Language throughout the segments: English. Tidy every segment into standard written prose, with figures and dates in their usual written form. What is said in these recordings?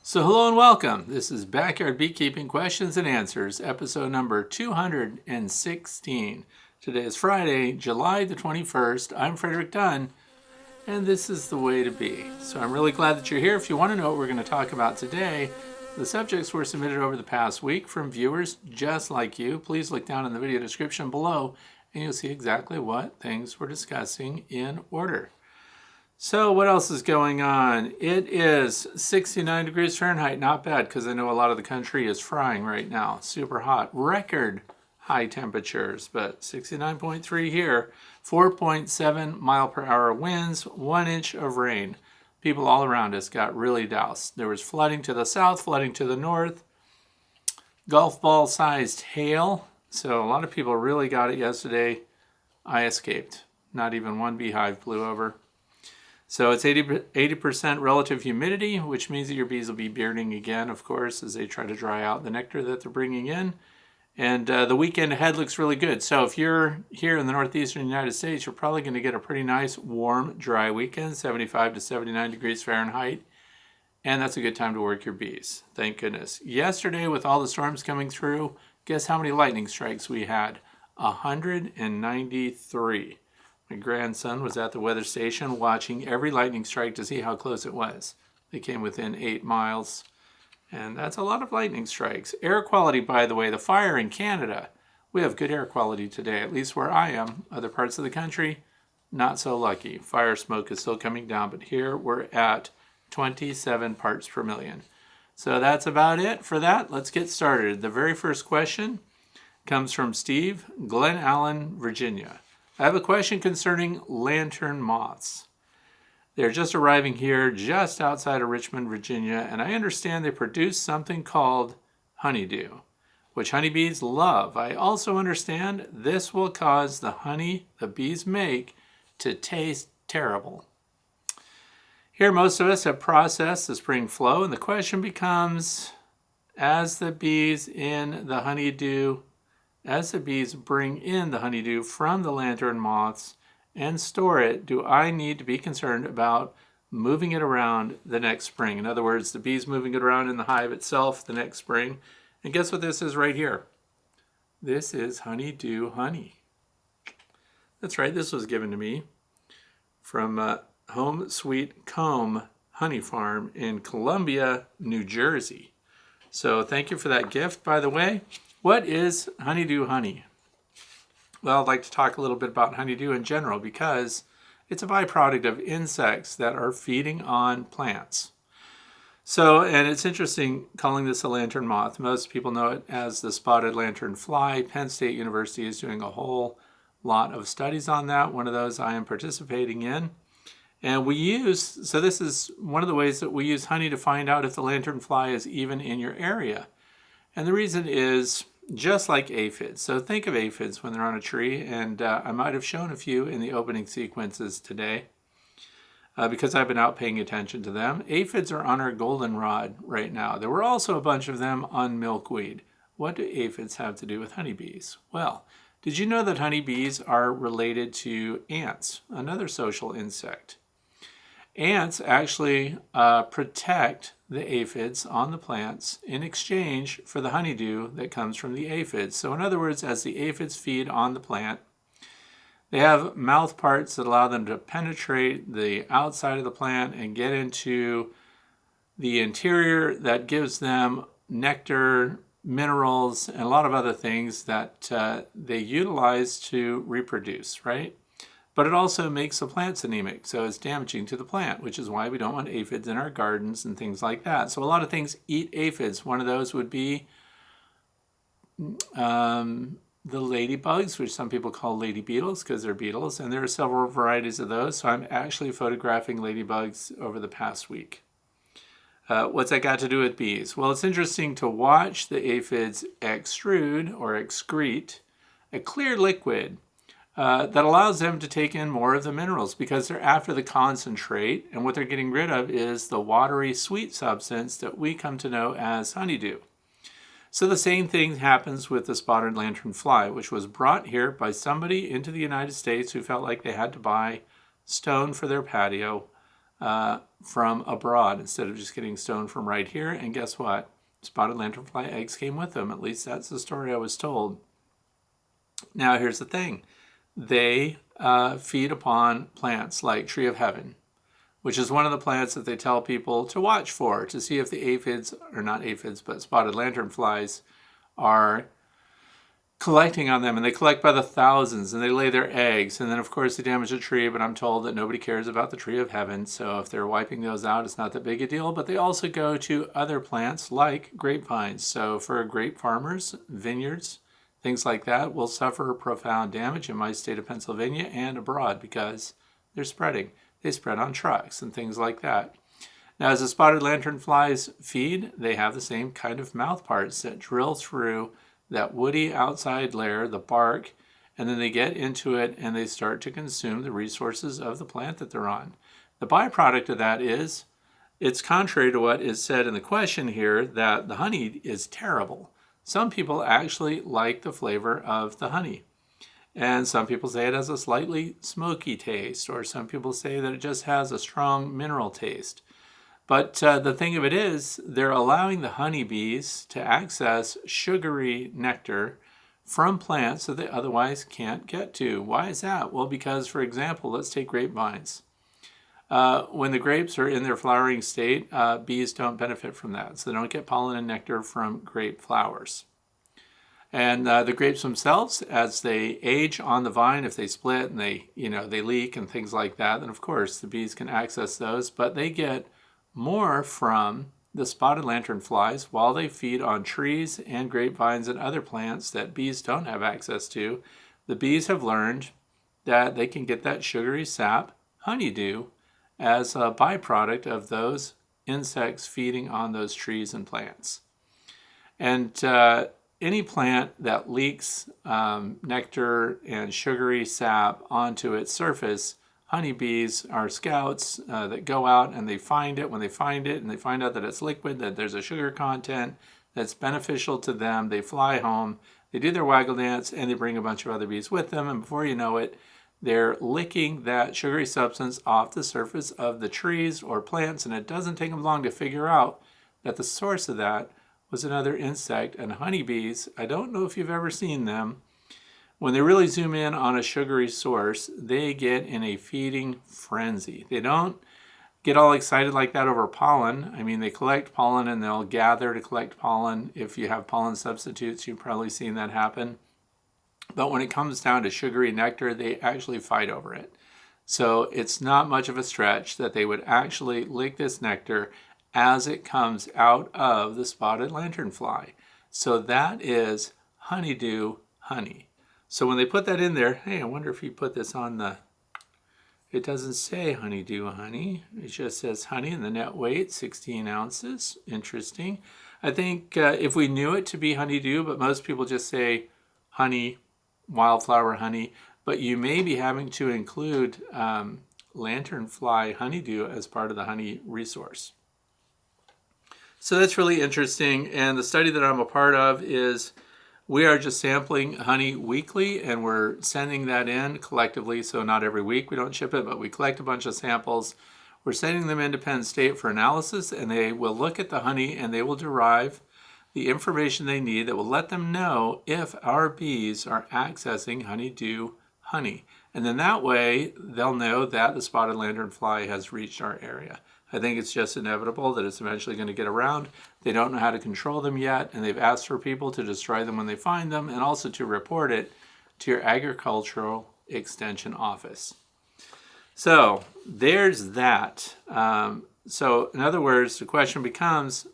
So hello and welcome. This is Backyard Beekeeping Questions and Answers, episode number 216. Today is Friday, July the 21st. I'm Frederick Dunn, and this is the way to be. So I'm really glad that you're here. If you want to know what we're going to talk about today, the subjects were submitted over the past week from viewers just like you. Please look down in the video description below, and you'll see exactly what things we're discussing in order. So what else is going on? It is 69 degrees Fahrenheit. Not bad, because I know a lot of the country is frying right now. Super hot. Record high temperatures, but 69.3 here. 4.7 mile per hour winds, 1 inch of rain. People all around us got really doused. There was flooding to the south, flooding to the north. Golf ball sized hail. So a lot of people really got it yesterday. I escaped. Not even one beehive blew over. So it's 80% relative humidity, which means that your bees will be bearding again, of course, as they try to dry out the nectar that they're bringing in. And the weekend ahead looks really good. So if you're here in the northeastern United States, you're probably going to get a pretty nice, warm, dry weekend, 75 to 79 degrees Fahrenheit. And that's a good time to work your bees. Thank goodness. Yesterday, with all the storms coming through, guess how many lightning strikes we had? 193. My grandson was at the weather station watching every lightning strike to see how close it was. They came within 8 miles, and that's a lot of lightning strikes. Air quality, by the way, the fire in Canada, we have good air quality today, at least where I am. Other parts of the country, not so lucky. Fire smoke is still coming down, but here we're at 27 parts per million. So that's about it for that. Let's get started. The very first question comes from Steve, Glen Allen, Virginia. I have a question concerning lantern moths. They're just arriving here just outside of Richmond, Virginia, and I understand they produce something called honeydew, which honeybees love. I also understand this will cause the honey the bees make to taste terrible. Here, most of us have processed the spring flow, and the question becomes, as the bees bring in the honeydew from the lantern moths and store it, do I need to be concerned about moving it around the next spring? In other words, the bees moving it around in the hive itself the next spring. And guess what this is right here? This is honeydew honey. That's right, this was given to me from Home Sweet Comb Honey Farm in Columbia, New Jersey. So thank you for that gift, by the way. What is honeydew honey? Well, I'd like to talk a little bit about honeydew in general because it's a byproduct of insects that are feeding on plants. So, and it's interesting calling this a lantern moth. Most people know it as the spotted lanternfly. Penn State University is doing a whole lot of studies on that. One of those I am participating in. And so this is one of the ways that we use honey to find out if the lanternfly is even in your area. And the reason is just like aphids. So think of aphids when they're on a tree, and I might have shown a few in the opening sequences today because I've been out paying attention to them. Aphids are on our goldenrod right now. There were also a bunch of them on milkweed. What do aphids have to do with honeybees? Well, did you know that honeybees are related to ants, another social insect? Ants actually protect the aphids on the plants in exchange for the honeydew that comes from the aphids. So in other words, as the aphids feed on the plant, they have mouth parts that allow them to penetrate the outside of the plant and get into the interior that gives them nectar, minerals, and a lot of other things that they utilize to reproduce, right? But it also makes the plants anemic, so it's damaging to the plant, which is why we don't want aphids in our gardens and things like that. So a lot of things eat aphids. One of those would be the ladybugs, which some people call lady beetles because they're beetles, and there are several varieties of those. So I'm actually photographing ladybugs over the past week. What's that got to do with bees? Well, it's interesting to watch the aphids extrude or excrete a clear liquid that allows them to take in more of the minerals because they're after the concentrate, and what they're getting rid of is the watery sweet substance that we come to know as honeydew. So the same thing happens with the spotted lanternfly, which was brought here by somebody into the United States who felt like they had to buy stone for their patio from abroad instead of just getting stoned from right here. And guess what? Spotted lanternfly eggs came with them. At least that's the story I was told. Now here's the thing. They feed upon plants like tree of heaven, which is one of the plants that they tell people to watch for, to see if the aphids, or not aphids, but spotted lanternflies are collecting on them. And they collect by the thousands, and they lay their eggs. And then, of course, they damage the tree, but I'm told that nobody cares about the tree of heaven. So if they're wiping those out, it's not that big a deal. But they also go to other plants like grapevines. So for grape farmers, vineyards, things like that will suffer profound damage in my state of Pennsylvania and abroad because they're spreading. They spread on trucks and things like that. Now, as the spotted lanternflies feed, they have the same kind of mouth parts that drill through that woody outside layer, the bark, and then they get into it and they start to consume the resources of the plant that they're on. The byproduct of that is, it's contrary to what is said in the question here, that the honey is terrible. Some people actually like the flavor of the honey. And some people say it has a slightly smoky taste, or some people say that it just has a strong mineral taste. But the thing of it is, they're allowing the honeybees to access sugary nectar from plants that they otherwise can't get to. Why is that? Well, because, for example, let's take grapevines. When the grapes are in their flowering state, bees don't benefit from that. So they don't get pollen and nectar from grape flowers. And the grapes themselves, as they age on the vine, if they split and they leak and things like that, then of course the bees can access those. But they get more from the spotted lanternflies while they feed on trees and grapevines and other plants that bees don't have access to. The bees have learned that they can get that sugary sap, honeydew, as a byproduct of those insects feeding on those trees and plants. And any plant that leaks nectar and sugary sap onto its surface, honeybees are scouts that go out and they find it. When they find it and they find out that it's liquid, that there's a sugar content that's beneficial to them, they fly home, they do their waggle dance, and they bring a bunch of other bees with them. And before you know it, they're licking that sugary substance off the surface of the trees or plants, and it doesn't take them long to figure out that the source of that was another insect. And honeybees, I don't know if you've ever seen them, when they really zoom in on a sugary source, they get in a feeding frenzy. They don't get all excited like that over pollen. I mean, they collect pollen and they'll gather to collect pollen. If you have pollen substitutes, you've probably seen that happen. But when it comes down to sugary nectar, they actually fight over it. So it's not much of a stretch that they would actually lick this nectar as it comes out of the spotted lanternfly. So that is honeydew honey. So when they put that in there, hey, I wonder if you put this on the, it doesn't say honeydew honey. It just says honey, and the net weight, 16 ounces. Interesting. I think if we knew it to be honeydew, but most people just say honey, wildflower honey, but you may be having to include lanternfly honeydew as part of the honey resource. So that's really interesting. And the study that I'm a part of is we are just sampling honey weekly, and we're sending that in collectively. So not every week, we don't ship it, but we collect a bunch of samples. We're sending them into Penn State for analysis, and they will look at the honey and they will derive the information they need that will let them know if our bees are accessing honeydew honey. And then that way, they'll know that the spotted lanternfly has reached our area. I think it's just inevitable that it's eventually going to get around. They don't know how to control them yet, and they've asked for people to destroy them when they find them, and also to report it to your agricultural extension office. So there's that. So in other words, the question becomes,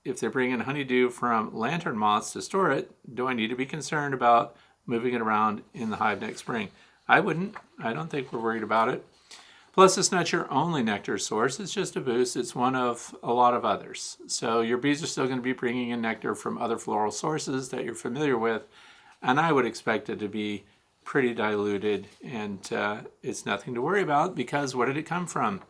if they're bringing honeydew from lantern moths to store it, do I need to be concerned about moving it around in the hive next spring? I wouldn't. I don't think we're worried about it. Plus, it's not your only nectar source. It's just a boost. It's one of a lot of others. So your bees are still going to be bringing in nectar from other floral sources that you're familiar with, and I would expect it to be pretty diluted, and it's nothing to worry about, because where did it come from?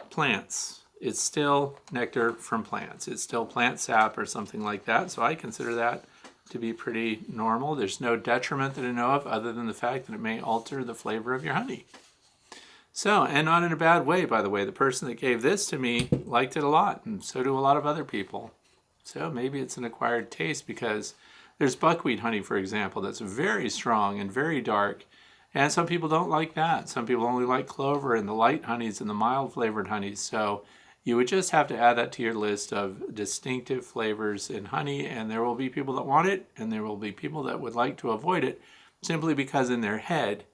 Plants. It's still nectar from plants. It's still plant sap or something like that, so I consider that to be pretty normal. There's no detriment that I know of other than the fact that it may alter the flavor of your honey. So, and not in a bad way, by the way. The person that gave this to me liked it a lot, and so do a lot of other people. So maybe it's an acquired taste, because there's buckwheat honey, for example, that's very strong and very dark. And some people don't like that. Some people only like clover and the light honeys and the mild flavored honeys. So you would just have to add that to your list of distinctive flavors in honey, and there will be people that want it, and there will be people that would like to avoid it, simply because in their head,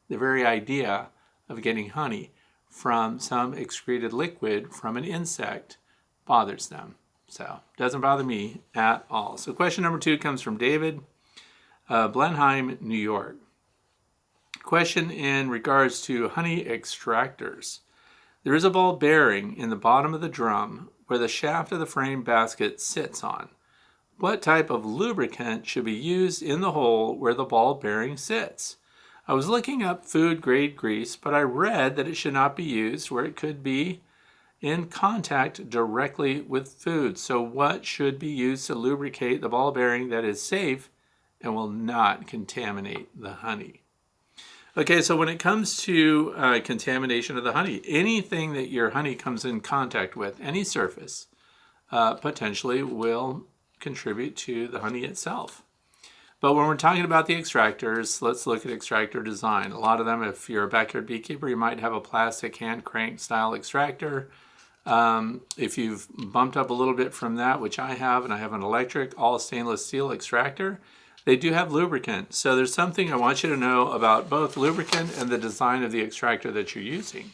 the very idea of getting honey from some excreted liquid from an insect bothers them. So doesn't bother me at all. So question number 2 comes from David, Blenheim, New York. Question in regards to honey extractors. There is a ball bearing in the bottom of the drum where the shaft of the frame basket sits on. What type of lubricant should be used in the hole where the ball bearing sits? I was looking up food grade grease, but I read that it should not be used where it could be in contact directly with food. So what should be used to lubricate the ball bearing that is safe and will not contaminate the honey? Okay, so when it comes to contamination of the honey, anything that your honey comes in contact with, any surface, potentially will contribute to the honey itself. But when we're talking about the extractors, let's look at extractor design. A lot of them, if you're a backyard beekeeper, you might have a plastic hand crank style extractor. If you've bumped up a little bit from that, which I have, and I have an electric all stainless steel extractor, they do have lubricant. So there's something I want you to know about both lubricant and the design of the extractor that you're using.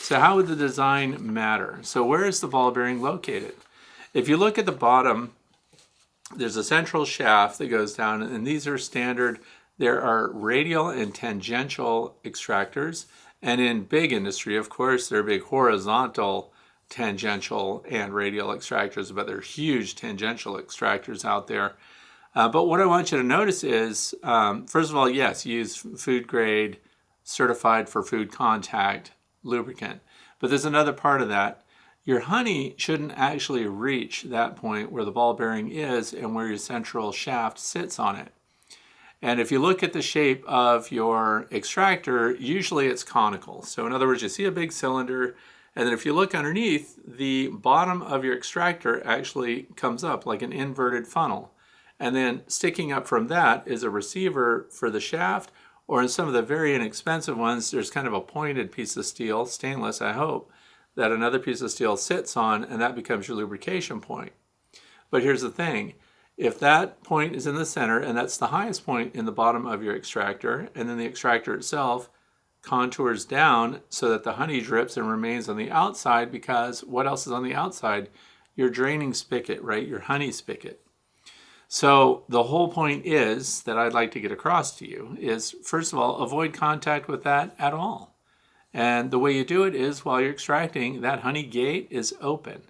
So how would the design matter? So where is the ball bearing located? If you look at the bottom, there's a central shaft that goes down, and these are standard. There are radial and tangential extractors. And in big industry, of course, there are big horizontal, tangential, and radial extractors, but there are huge tangential extractors out there. But what I want you to notice is, first of all, yes, use food grade, certified for food contact lubricant. But there's another part of that. Your honey shouldn't actually reach that point where the ball bearing is and where your central shaft sits on it. And if you look at the shape of your extractor, usually it's conical. So in other words, you see a big cylinder, and then if you look underneath, the bottom of your extractor actually comes up like an inverted funnel. And then sticking up from that is a receiver for the shaft, or in some of the very inexpensive ones, there's kind of a pointed piece of steel, stainless, I hope, that another piece of steel sits on, and that becomes your lubrication point. But here's the thing. If that point is in the center, and that's the highest point in the bottom of your extractor, and then the extractor itself contours down so that the honey drips and remains on the outside, because what else is on the outside? Your draining spigot, right? Your honey spigot. So the whole point is that I'd like to get across to you is, first of all, avoid contact with that at all. And the way you do it is while you're extracting, that honey gate is open.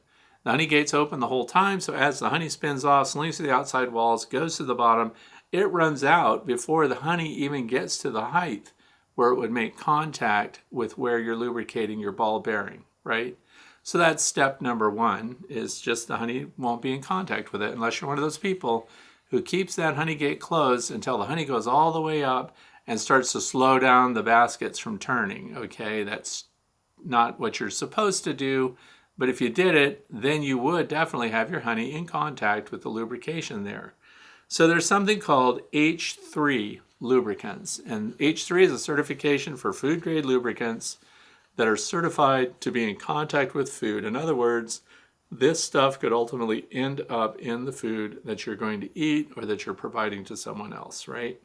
The honey gate's open the whole time, so as the honey spins off, slinks to the outside walls, goes to the bottom, it runs out before the honey even gets to the height where it would make contact with where you're lubricating your ball bearing, right? So that's step number 1, is just the honey won't be in contact with it unless you're one of those people who keeps that honey gate closed until the honey goes all the way up and starts to slow down the baskets from turning, okay? That's not what you're supposed to do, but if you did it, then you would definitely have your honey in contact with the lubrication there. So there's something called H3 lubricants, and H3 is a certification for food grade lubricants that are certified to be in contact with food. In other words, this stuff could ultimately end up in the food that you're going to eat or that you're providing to someone else, right?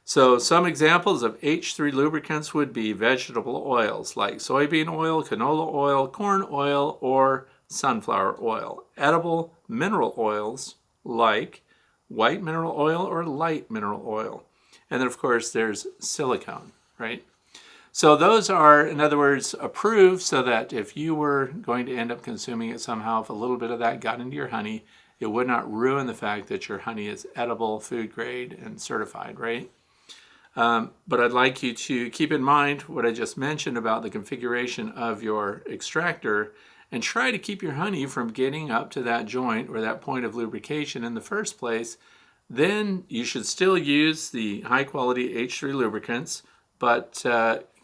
So some examples of H3 lubricants would be vegetable oils like soybean oil, canola oil, corn oil, or sunflower oil. Edible mineral oils like white mineral oil or light mineral oil. And then, of course, there's silicone, right? So those are, in other words, approved so that if you were going to end up consuming it somehow, if a little bit of that got into your honey, it would not ruin the fact that your honey is edible, food grade, and certified, right? But I'd like you to keep in mind what I just mentioned about the configuration of your extractor and try to keep your honey from getting up to that joint or that point of lubrication in the first place. Then you should still use the high quality H3 lubricants, but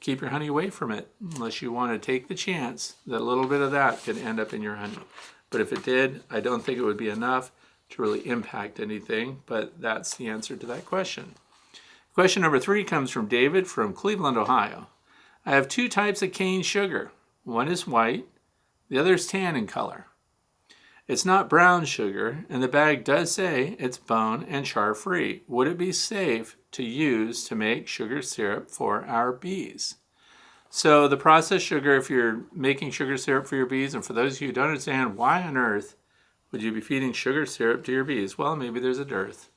keep your honey away from it unless you want to take the chance that a little bit of that could end up in your honey. But if it did, I don't think it would be enough to really impact anything, but that's the answer to that question. Question number 3 comes from David from Cleveland, Ohio. I have 2 types of cane sugar. One is white, the other is tan in color. It's not brown sugar, and the bag does say it's bone and char free. Would it be safe to use to make sugar syrup for our bees? So the processed sugar, if you're making sugar syrup for your bees, and for those of you who don't understand, why on earth would you be feeding sugar syrup to your bees? Well, maybe there's a dearth.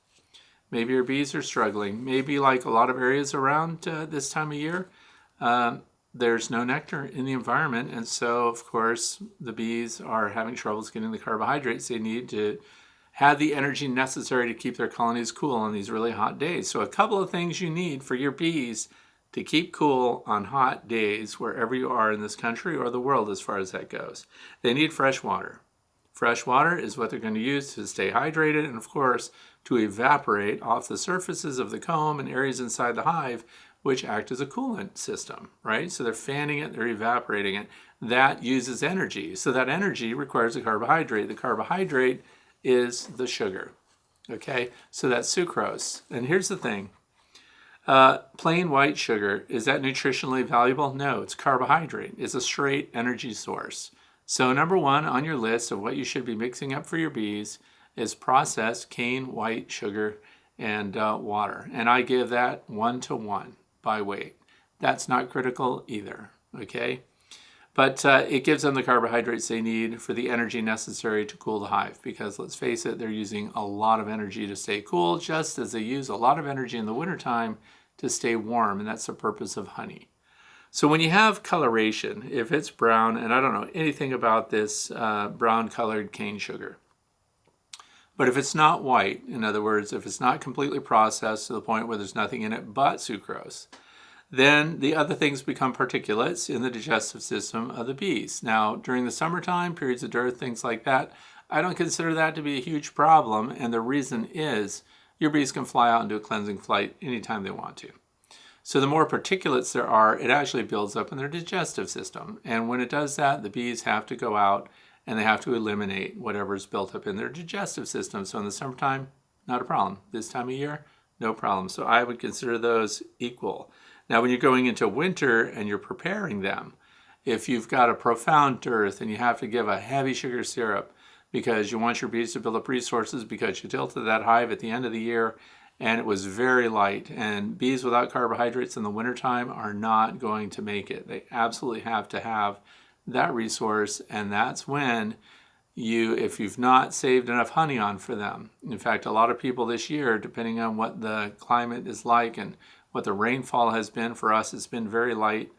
Maybe your bees are struggling. Maybe like a lot of areas around this time of year, there's no nectar in the environment. And so, of course, the bees are having troubles getting the carbohydrates they need to have the energy necessary to keep their colonies cool on these really hot days. So a couple of things you need for your bees to keep cool on hot days wherever you are in this country or the world as far as that goes. They need fresh water. Fresh water is what they're going to use to stay hydrated and, of course, to evaporate off the surfaces of the comb and areas inside the hive, which act as a coolant system, right? So they're fanning it, they're evaporating it. That uses energy. So that energy requires a carbohydrate. The carbohydrate is the sugar, okay? So that's sucrose. And here's the thing. Plain white sugar, is that nutritionally valuable? No, it's carbohydrate. It's a straight energy source. So number 1 on your list of what you should be mixing up for your bees is processed cane white sugar and water. And I give that 1-to-1 by weight. That's not critical either, okay? But it gives them the carbohydrates they need for the energy necessary to cool the hive, because let's face it, they're using a lot of energy to stay cool, just as they use a lot of energy in the wintertime to stay warm, and that's the purpose of honey. So when you have coloration, if it's brown, and I don't know anything about this brown colored cane sugar, but if it's not white, in other words, if it's not completely processed to the point where there's nothing in it but sucrose, then the other things become particulates in the digestive system of the bees. Now, during the summertime, periods of dearth, things like that, I don't consider that to be a huge problem, and the reason is your bees can fly out and do a cleansing flight anytime they want to. So the more particulates there are, it actually builds up in their digestive system. And when it does that, the bees have to go out and they have to eliminate whatever's built up in their digestive system. So in the summertime, not a problem. This time of year, no problem. So I would consider those equal. Now, when you're going into winter and you're preparing them, if you've got a profound dearth and you have to give a heavy sugar syrup because you want your bees to build up resources because you tilted that hive at the end of the year and it was very light, and bees without carbohydrates in the wintertime are not going to make it. They absolutely have to have that resource, and that's when if you've not saved enough honey on for them. In fact, a lot of people this year, depending on what the climate is like and what the rainfall has been, for us it's been very light,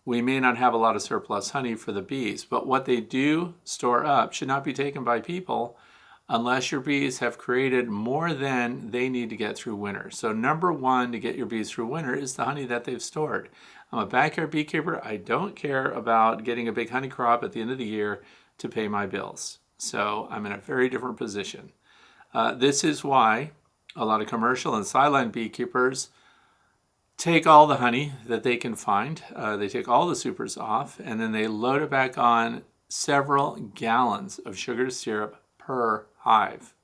we may not have a lot of surplus honey for the bees, but what they do store up should not be taken by people unless your bees have created more than they need to get through winter. So number 1 to get your bees through winter is the honey that they've stored. I'm a backyard beekeeper. I don't care about getting a big honey crop at the end of the year to pay my bills. So I'm in a very different position. This is why a lot of commercial and sideline beekeepers take all the honey that they can find. They take all the supers off, and then they load it back on several gallons of sugar syrup per hive.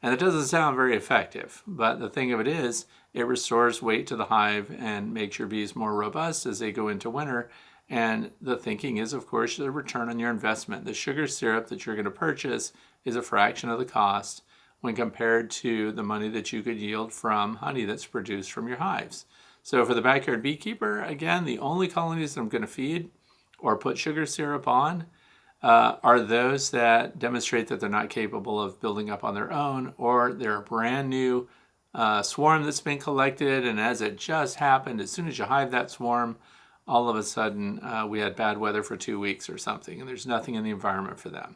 And it doesn't sound very effective, but the thing of it is, it restores weight to the hive and makes your bees more robust as they go into winter. And the thinking is, of course, the return on your investment. The sugar syrup that you're going to purchase is a fraction of the cost when compared to the money that you could yield from honey that's produced from your hives. So for the backyard beekeeper, again, the only colonies that I'm going to feed or put sugar syrup on are those that demonstrate that they're not capable of building up on their own, or they're a brand new swarm that's been collected, and as it just happened, as soon as you hive that swarm, all of a sudden we had bad weather for 2 weeks or something, and there's nothing in the environment for them,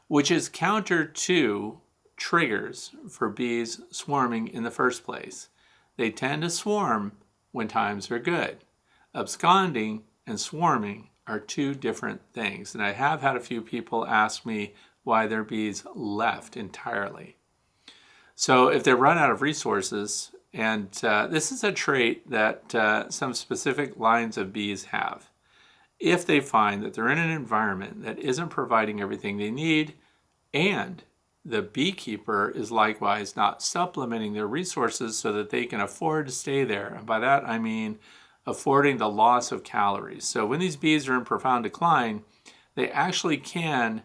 which is counter to triggers for bees swarming in the first place. They tend to swarm when times are good. Absconding and swarming are 2 different things. And I have had a few people ask me why their bees left entirely. So if they run out of resources And this is a trait that some specific lines of bees have. If they find that they're in an environment that isn't providing everything they need, and the beekeeper is likewise not supplementing their resources so that they can afford to stay there. And by that I mean affording the loss of calories. So when these bees are in profound decline, they actually can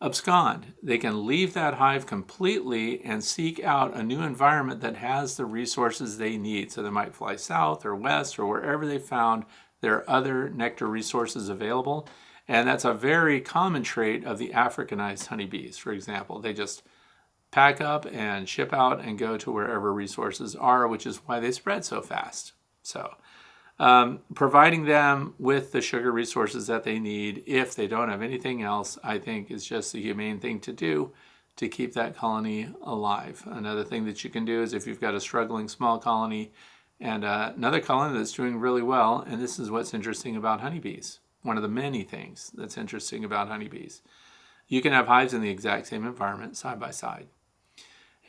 abscond. They can leave that hive completely and seek out a new environment that has the resources they need. So they might fly south or west or wherever they found there are other nectar resources available. And that's a very common trait of the Africanized honeybees, for example. They just pack up and ship out and go to wherever resources are, which is why they spread so fast. So providing them with the sugar resources that they need, if they don't have anything else, I think is just the humane thing to do to keep that colony alive. Another thing that you can do is if you've got a struggling small colony and another colony that's doing really well, and this is what's interesting about honeybees, one of the many things that's interesting about honeybees. You can have hives in the exact same environment side by side.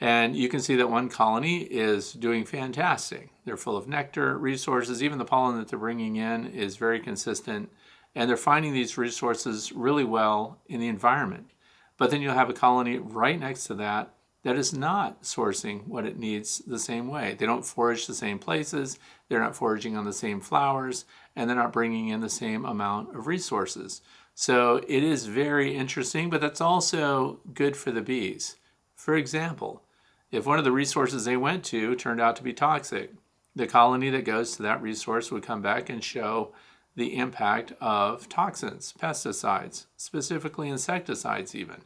And you can see that one colony is doing fantastic. They're full of nectar, resources. Even the pollen that they're bringing in is very consistent. And they're finding these resources really well in the environment. But then you'll have a colony right next to that that is not sourcing what it needs the same way. They don't forage the same places. They're not foraging on the same flowers. And they're not bringing in the same amount of resources. So it is very interesting, but that's also good for the bees. For example, if one of the resources they went to turned out to be toxic, the colony that goes to that resource would come back and show the impact of toxins, pesticides, specifically insecticides even.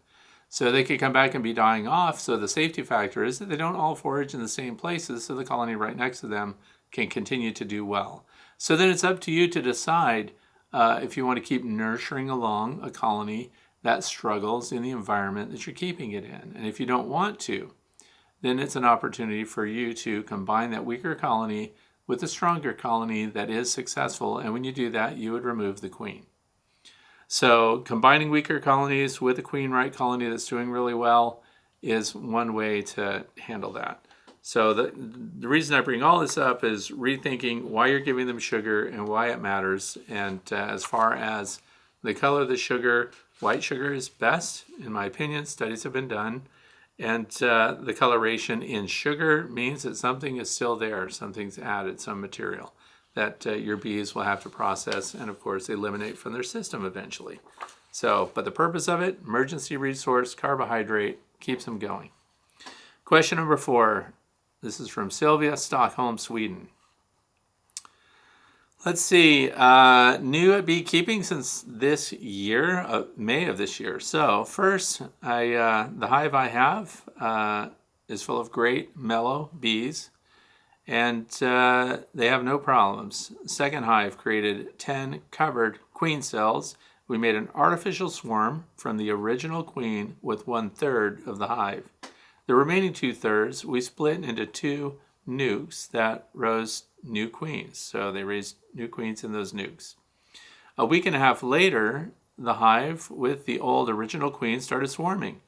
So they could come back and be dying off. So the safety factor is that they don't all forage in the same places, so the colony right next to them can continue to do well. So then it's up to you to decide if you want to keep nurturing along a colony that struggles in the environment that you're keeping it in. And if you don't want to, then it's an opportunity for you to combine that weaker colony with a stronger colony that is successful. And when you do that, you would remove the queen. So combining weaker colonies with a queen-right colony that's doing really well is one way to handle that. So the reason I bring all this up is rethinking why you're giving them sugar and why it matters. And as far as the color of the sugar, white sugar is best, in my opinion. Studies have been done. And the coloration in sugar means that something is still there, something's added, some material that your bees will have to process and, of course, eliminate from their system eventually. So, but the purpose of it, emergency resource, carbohydrate, keeps them going. Question number 4. This is from Sylvia, Stockholm, Sweden. Let's see, new at beekeeping since this year, May of this year. So first, the hive I have is full of great mellow bees, and they have no problems. Second hive created 10 covered queen cells. We made an artificial swarm from the original queen with 1/3 of the hive. The remaining 2/3 we split into 2 nukes that rose new queens. So they raised new queens in those nukes. A week and a half later, the hive with the old original queen started swarming.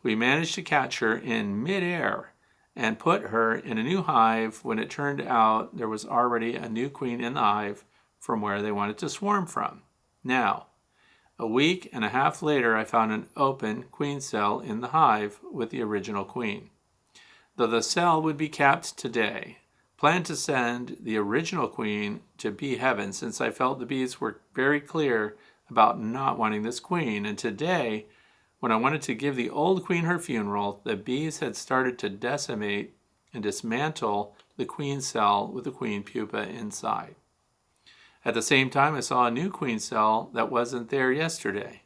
We managed to catch her in midair and put her in a new hive when it turned out there was already a new queen in the hive from where they wanted to swarm from. Now, a week and a half later, I found an open queen cell in the hive with the original queen. Though the cell would be capped today, planned to send the original queen to bee heaven since I felt the bees were very clear about not wanting this queen. And today, when I wanted to give the old queen her funeral, the bees had started to decimate and dismantle the queen cell with the queen pupa inside. At the same time, I saw a new queen cell that wasn't there yesterday.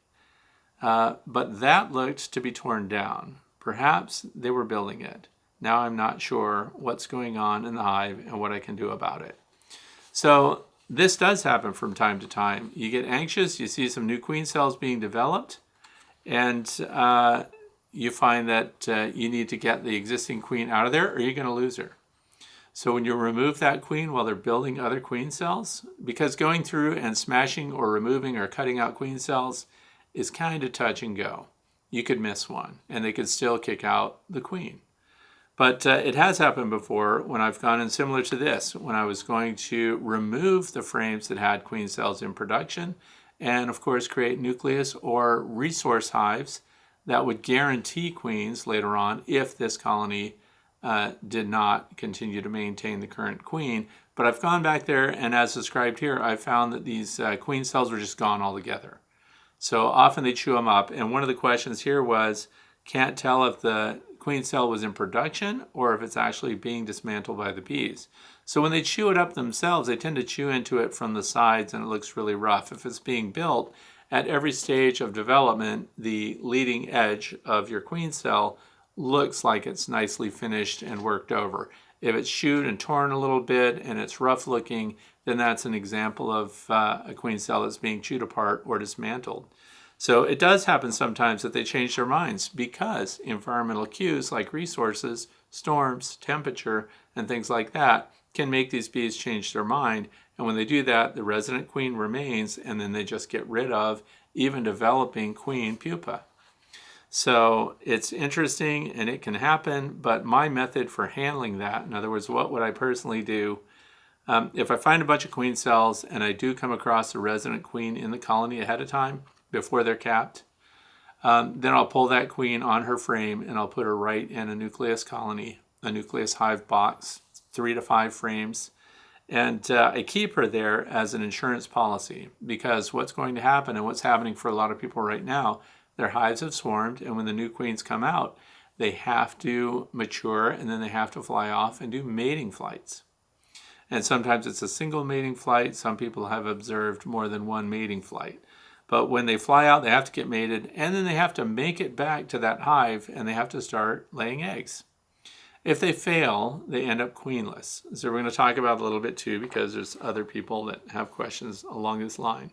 But that looked to be torn down. Perhaps they were building it. Now I'm not sure what's going on in the hive and what I can do about it. So this does happen from time to time. You get anxious, you see some new queen cells being developed, and you find that you need to get the existing queen out of there or you're going to lose her. So when you remove that queen while they're building other queen cells, because going through and smashing or removing or cutting out queen cells is kind of touch and go. You could miss one and they could still kick out the queen. But it has happened before when I've gone in similar to this, when I was going to remove the frames that had queen cells in production and, of course, create nucleus or resource hives that would guarantee queens later on if this colony did not continue to maintain the current queen. But I've gone back there, and as described here, I found that these queen cells were just gone altogether. So often they chew them up. And one of the questions here was, can't tell if the queen cell was in production or if it's actually being dismantled by the bees. So when they chew it up themselves, they tend to chew into it from the sides and it looks really rough. If it's being built, at every stage of development, the leading edge of your queen cell looks like it's nicely finished and worked over. If it's chewed and torn a little bit and it's rough looking, then that's an example of a queen cell that's being chewed apart or dismantled. So it does happen sometimes that they change their minds because environmental cues like resources, storms, temperature, and things like that can make these bees change their mind. And when they do that, the resident queen remains, and then they just get rid of even developing queen pupa. So it's interesting and it can happen, but my method for handling that, in other words, what would I personally do? If I find a bunch of queen cells and I do come across a resident queen in the colony ahead of time, before they're capped, then I'll pull that queen on her frame and I'll put her right in a nucleus colony, a nucleus hive box, 3 to 5 frames. And I keep her there as an insurance policy because what's going to happen and what's happening for a lot of people right now, their hives have swarmed, and when the new queens come out, they have to mature and then they have to fly off and do mating flights. And sometimes it's a single mating flight. Some people have observed more than one mating flight. But when they fly out, they have to get mated, and then they have to make it back to that hive, and they have to start laying eggs. If they fail, they end up queenless. So we're going to talk about it a little bit too, because there's other people that have questions along this line.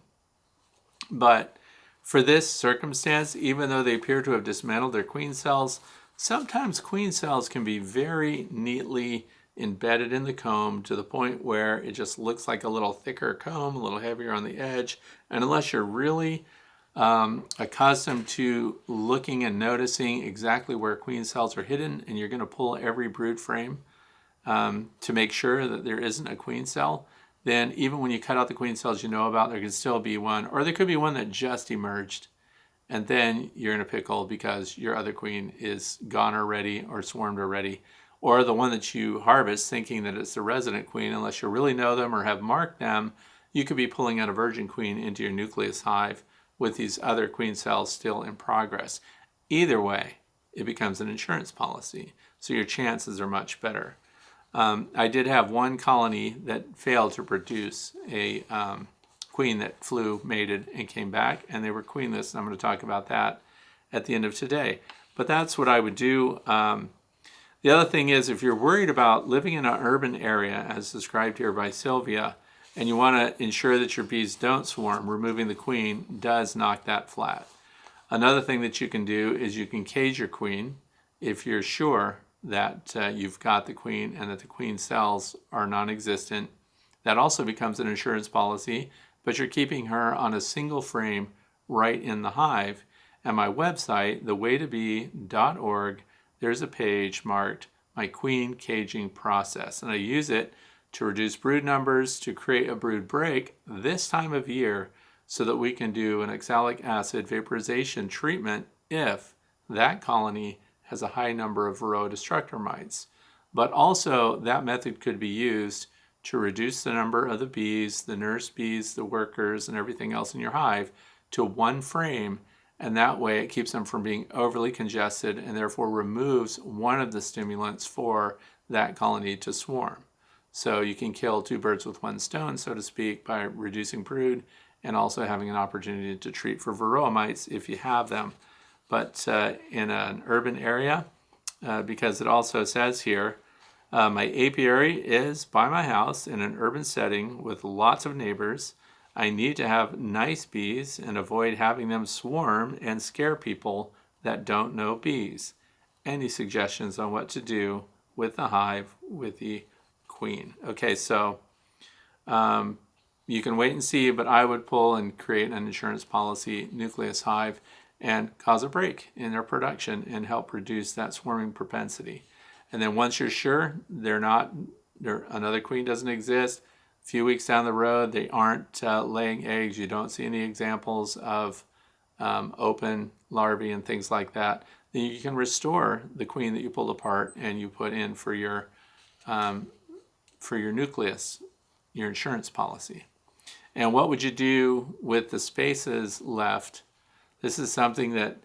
But for this circumstance, even though they appear to have dismantled their queen cells, sometimes queen cells can be very neatly embedded in the comb to the point where it just looks like a little thicker comb, a little heavier on the edge. And unless you're really accustomed to looking and noticing exactly where queen cells are hidden, and you're going to pull every brood frame to make sure that there isn't a queen cell, then even when you cut out the queen cells you know about, there can still be one, or there could be one that just emerged, and then you're in a pickle because your other queen is gone already or swarmed already. Or the one that you harvest thinking that it's the resident queen, unless you really know them or have marked them, you could be pulling out a virgin queen into your nucleus hive with these other queen cells still in progress. Either way, it becomes an insurance policy, so your chances are much better. I did have one colony that failed to produce a queen that flew, mated, and came back, and they were queenless, and I'm going to talk about that at the end of today. But that's what I would do. The other thing is, if you're worried about living in an urban area, as described here by Sylvia, and you want to ensure that your bees don't swarm, removing the queen does knock that flat. Another thing that you can do is you can cage your queen if you're sure that you've got the queen and that the queen cells are non-existent. That also becomes an insurance policy, but you're keeping her on a single frame right in the hive. And my website, thewaytobee.org, there's a page marked My Queen Caging Process, and I use it to reduce brood numbers, to create a brood break this time of year so that we can do an oxalic acid vaporization treatment if that colony has a high number of Varroa destructor mites. But also that method could be used to reduce the number of the bees, the nurse bees, the workers, and everything else in your hive to one frame, and that way it keeps them from being overly congested and therefore removes one of the stimulants for that colony to swarm. So you can kill two birds with one stone, so to speak, by reducing brood and also having an opportunity to treat for Varroa mites if you have them. But in an urban area, because it also says here, my apiary is by my house in an urban setting with lots of neighbors. I need to have nice bees and avoid having them swarm and scare people that don't know bees. Any suggestions on what to do with the hive with the queen? Okay, so you can wait and see, but I would pull and create an insurance policy nucleus hive and cause a break in their production and help reduce that swarming propensity. And then once you're sure another queen doesn't exist, a few weeks down the road, they aren't laying eggs, you don't see any examples of open larvae and things like that, then you can restore the queen that you pulled apart and you put in for your nucleus, your insurance policy. And what would you do with the spaces left? This is something that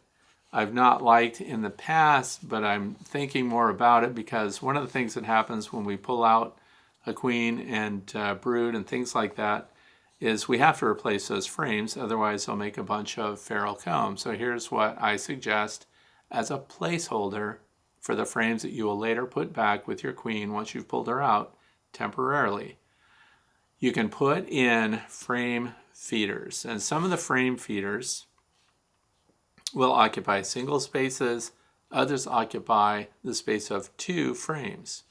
I've not liked in the past, but I'm thinking more about it because one of the things that happens when we pull out a queen and brood and things like that is we have to replace those frames, otherwise they'll make a bunch of feral comb. So here's what I suggest as a placeholder for the frames that you will later put back with your queen once you've pulled her out temporarily. You can put in frame feeders, and some of the frame feeders will occupy single spaces, others occupy the space of 2 frames.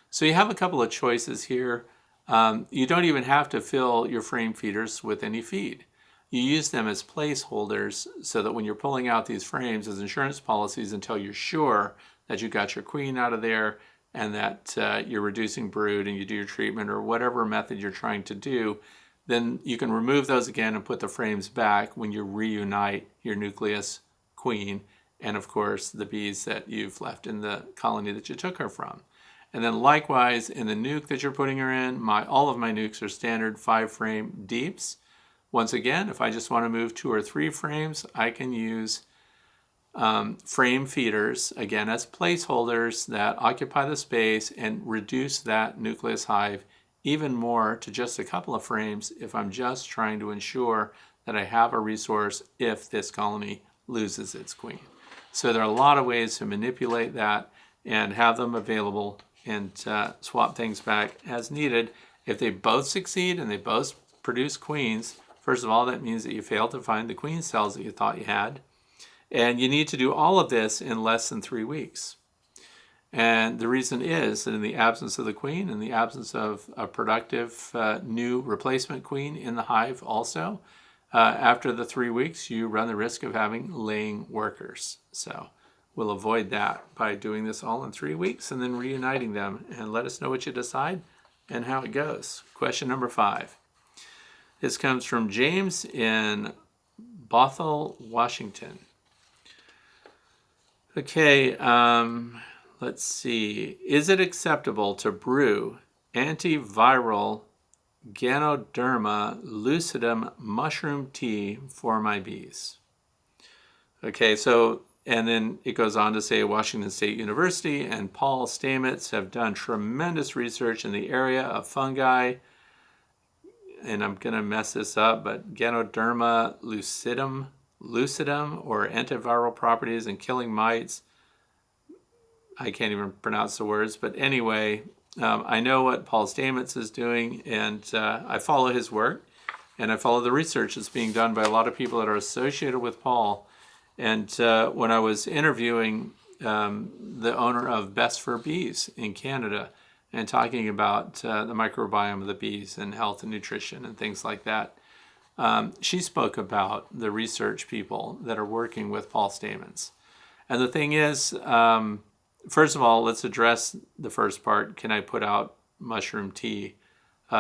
So you have a couple of choices here. You don't even have to fill your frame feeders with any feed. You use them as placeholders so that when you're pulling out these frames as insurance policies until you're sure that you got your queen out of there and that you're reducing brood and you do your treatment or whatever method you're trying to do, then you can remove those again and put the frames back when you reunite your nucleus, queen, and of course the bees that you've left in the colony that you took her from. And then likewise in the nuke that you're putting her in, all of my nukes are standard 5-frame deeps. Once again, if I just want to move 2 or 3 frames, I can use frame feeders, again as placeholders that occupy the space and reduce that nucleus hive even more to just a couple of frames if I'm just trying to ensure that I have a resource if this colony loses its queen. So there are a lot of ways to manipulate that and have them available and swap things back as needed. If they both succeed and they both produce queens, first of all, that means that you failed to find the queen cells that you thought you had. And you need to do all of this in less than 3 weeks. And the reason is that in the absence of the queen, in the absence of a productive new replacement queen in the hive also, after the 3 weeks, you run the risk of having laying workers. So we'll avoid that by doing this all in 3 weeks and then reuniting them. And let us know what you decide and how it goes. Question number 5. This comes from James in Bothell, Washington. Okay, let's see. Is it acceptable to brew antiviral Ganoderma lucidum mushroom tea for my bees? Okay, so, and then it goes on to say Washington State University and Paul Stamets have done tremendous research in the area of fungi, and I'm going to mess this up, but Ganoderma lucidum or antiviral properties and killing mites. I can't even pronounce the words, but anyway, I know what Paul Stamets is doing, and I follow his work, and I follow the research that's being done by a lot of people that are associated with Paul. And when I was interviewing the owner of Best for Bees in Canada and talking about the microbiome of the bees and health and nutrition and things like that, she spoke about the research people that are working with Paul Stamets. And the thing is, first of all, let's address the first part. Can I put out mushroom tea?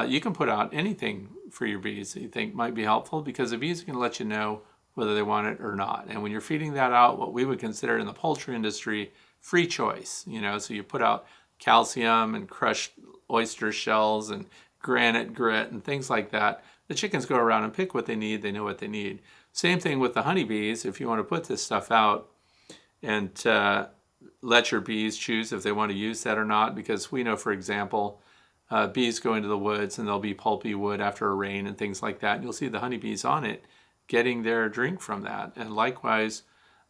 You can put out anything for your bees that you think might be helpful because the bees can let you know whether they want it or not. And when you're feeding that out, what we would consider in the poultry industry, free choice, so you put out calcium and crushed oyster shells and granite grit and things like that. The chickens go around and pick what they need. They know what they need. Same thing with the honeybees. If you want to put this stuff out and let your bees choose if they want to use that or not, because we know, for example, bees go into the woods and there'll be pulpy wood after a rain and things like that. And you'll see the honeybees on it getting their drink from that. And likewise,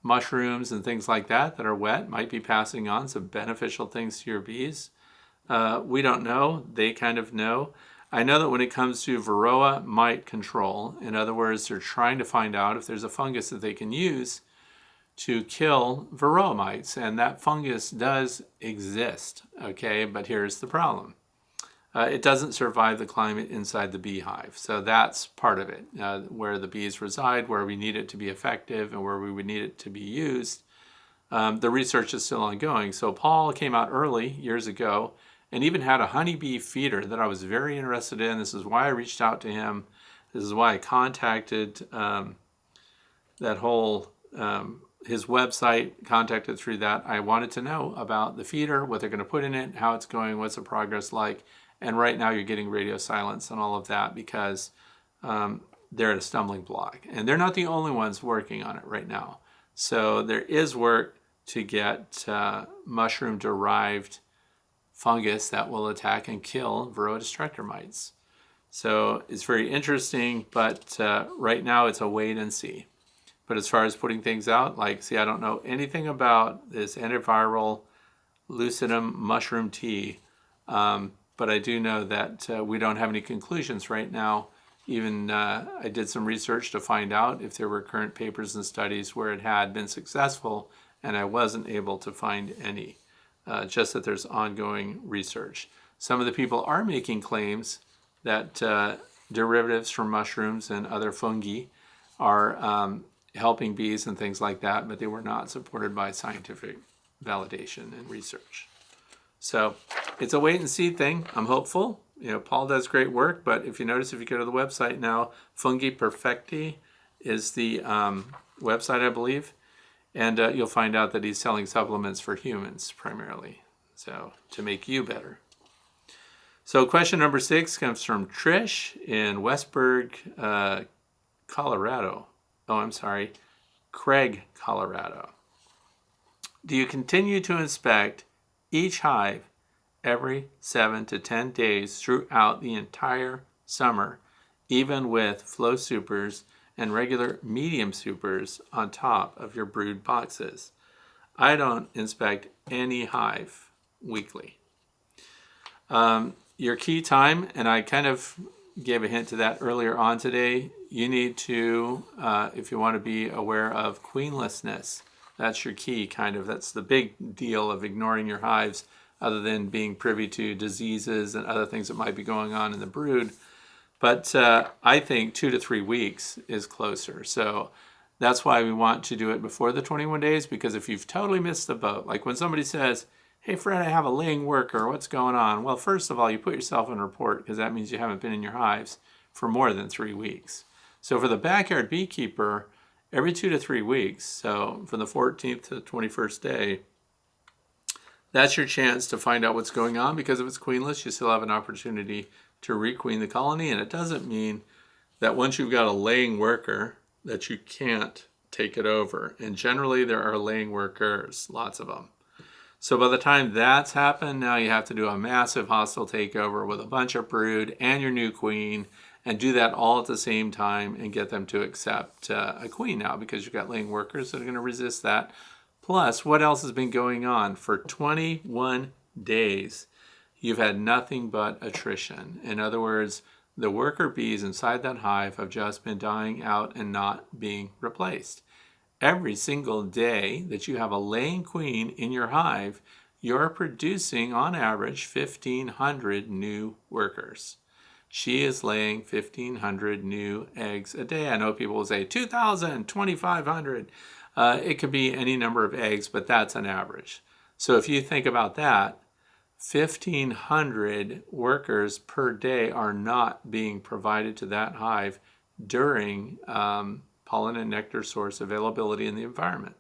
mushrooms and things like that are wet might be passing on some beneficial things to your bees. We don't know. They kind of know. I know that when it comes to Varroa mite control, in other words, they're trying to find out if there's a fungus that they can use to kill Varroa mites, and that fungus does exist, okay? But here's the problem. It doesn't survive the climate inside the beehive, so that's part of it, where the bees reside, where we need it to be effective, and where we would need it to be used. the research is still ongoing. So Paul came out early years ago and even had a honeybee feeder that I was very interested in. This is why I reached out to him. This is why I contacted that whole his website, contacted through that. I wanted to know about the feeder, what they're going to put in it, how it's going, what's the progress like. And right now you're getting radio silence and all of that because they're at a stumbling block. And they're not the only ones working on it right now. So there is work to get mushroom-derived fungus that will attack and kill Varroa destructor mites. So it's very interesting, but right now it's a wait and see. But as far as putting things out, like, see, I don't know anything about this antiviral lucidum mushroom tea, but I do know that we don't have any conclusions right now. Even I did some research to find out if there were current papers and studies where it had been successful, and I wasn't able to find any, just that there's ongoing research. Some of the people are making claims that derivatives from mushrooms and other fungi are helping bees and things like that, but they were not supported by scientific validation and research. So it's a wait and see thing. I'm hopeful. You know, Paul does great work, but if you notice, if you go to the website now, Fungi Perfecti is the website, I believe, and you'll find out that he's selling supplements for humans primarily, so to make you better. So question number 6 comes from Trish in Westburg, Colorado. Oh, I'm sorry, Craig, Colorado. Do you continue to inspect each hive every 7 to 10 days throughout the entire summer, even with flow supers and regular medium supers on top of your brood boxes? I don't inspect any hive weekly. Your key time, and I kind of gave a hint to that earlier on today, you need to, if you want to be aware of queenlessness, that's your key kind of, that's the big deal of ignoring your hives, other than being privy to diseases and other things that might be going on in the brood. But I think 2 to 3 weeks is closer. So that's why we want to do it before the 21 days, because if you've totally missed the boat, like when somebody says, hey Fred, I have a laying worker, what's going on? Well, first of all, you put yourself in a report, because that means you haven't been in your hives for more than 3 weeks. So for the backyard beekeeper, every 2 to 3 weeks, so from the 14th to the 21st day, that's your chance to find out what's going on, because if it's queenless, you still have an opportunity to requeen the colony. And it doesn't mean that once you've got a laying worker that you can't take it over. And generally there are laying workers, lots of them. So by the time that's happened, now you have to do a massive hostile takeover with a bunch of brood and your new queen, and do that all at the same time and get them to accept a queen now, because you've got laying workers that are going to resist that. Plus, what else has been going on? For 21 days, you've had nothing but attrition. In other words, the worker bees inside that hive have just been dying out and not being replaced. Every single day that you have a laying queen in your hive, you're producing on average 1,500 new workers. She is laying 1,500 new eggs a day. I know people will say 2,000, 2,500. It could be any number of eggs, but that's an average. So if you think about that, 1,500 workers per day are not being provided to that hive during pollen and nectar source availability in the environment.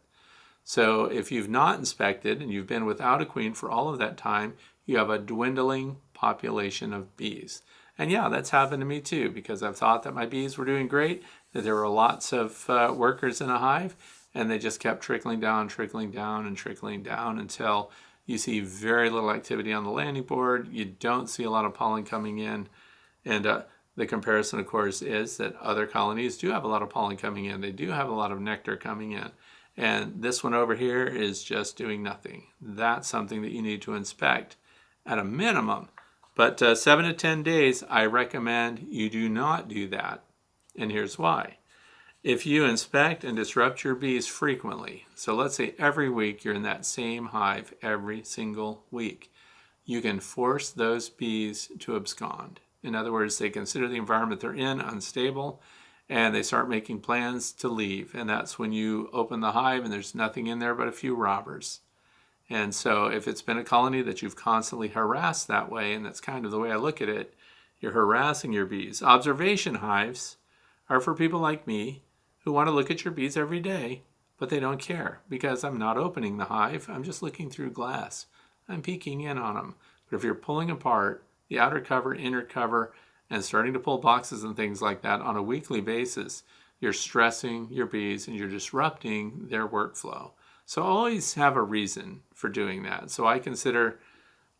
So if you've not inspected and you've been without a queen for all of that time, you have a dwindling population of bees. And yeah, that's happened to me too, because I've thought that my bees were doing great, that there were lots of workers in a hive, and they just kept trickling down, and trickling down until you see very little activity on the landing board. You don't see a lot of pollen coming in. And the comparison, of course, is that other colonies do have a lot of pollen coming in. They do have a lot of nectar coming in. And this one over here is just doing nothing. That's something that you need to inspect at a minimum. But 7 to 10 days, I recommend you do not do that. And here's why. If you inspect and disrupt your bees frequently, so let's say every week you're in that same hive every single week, you can force those bees to abscond. In other words, they consider the environment they're in unstable, and they start making plans to leave. And that's when you open the hive and there's nothing in there but a few robbers. And so if it's been a colony that you've constantly harassed that way, and that's kind of the way I look at it, you're harassing your bees. Observation hives are for people like me who want to look at your bees every day, but they don't care because I'm not opening the hive. I'm just looking through glass. I'm peeking in on them. But if you're pulling apart the outer cover, inner cover, and starting to pull boxes and things like that on a weekly basis, you're stressing your bees and you're disrupting their workflow. So always have a reason for doing that. So I consider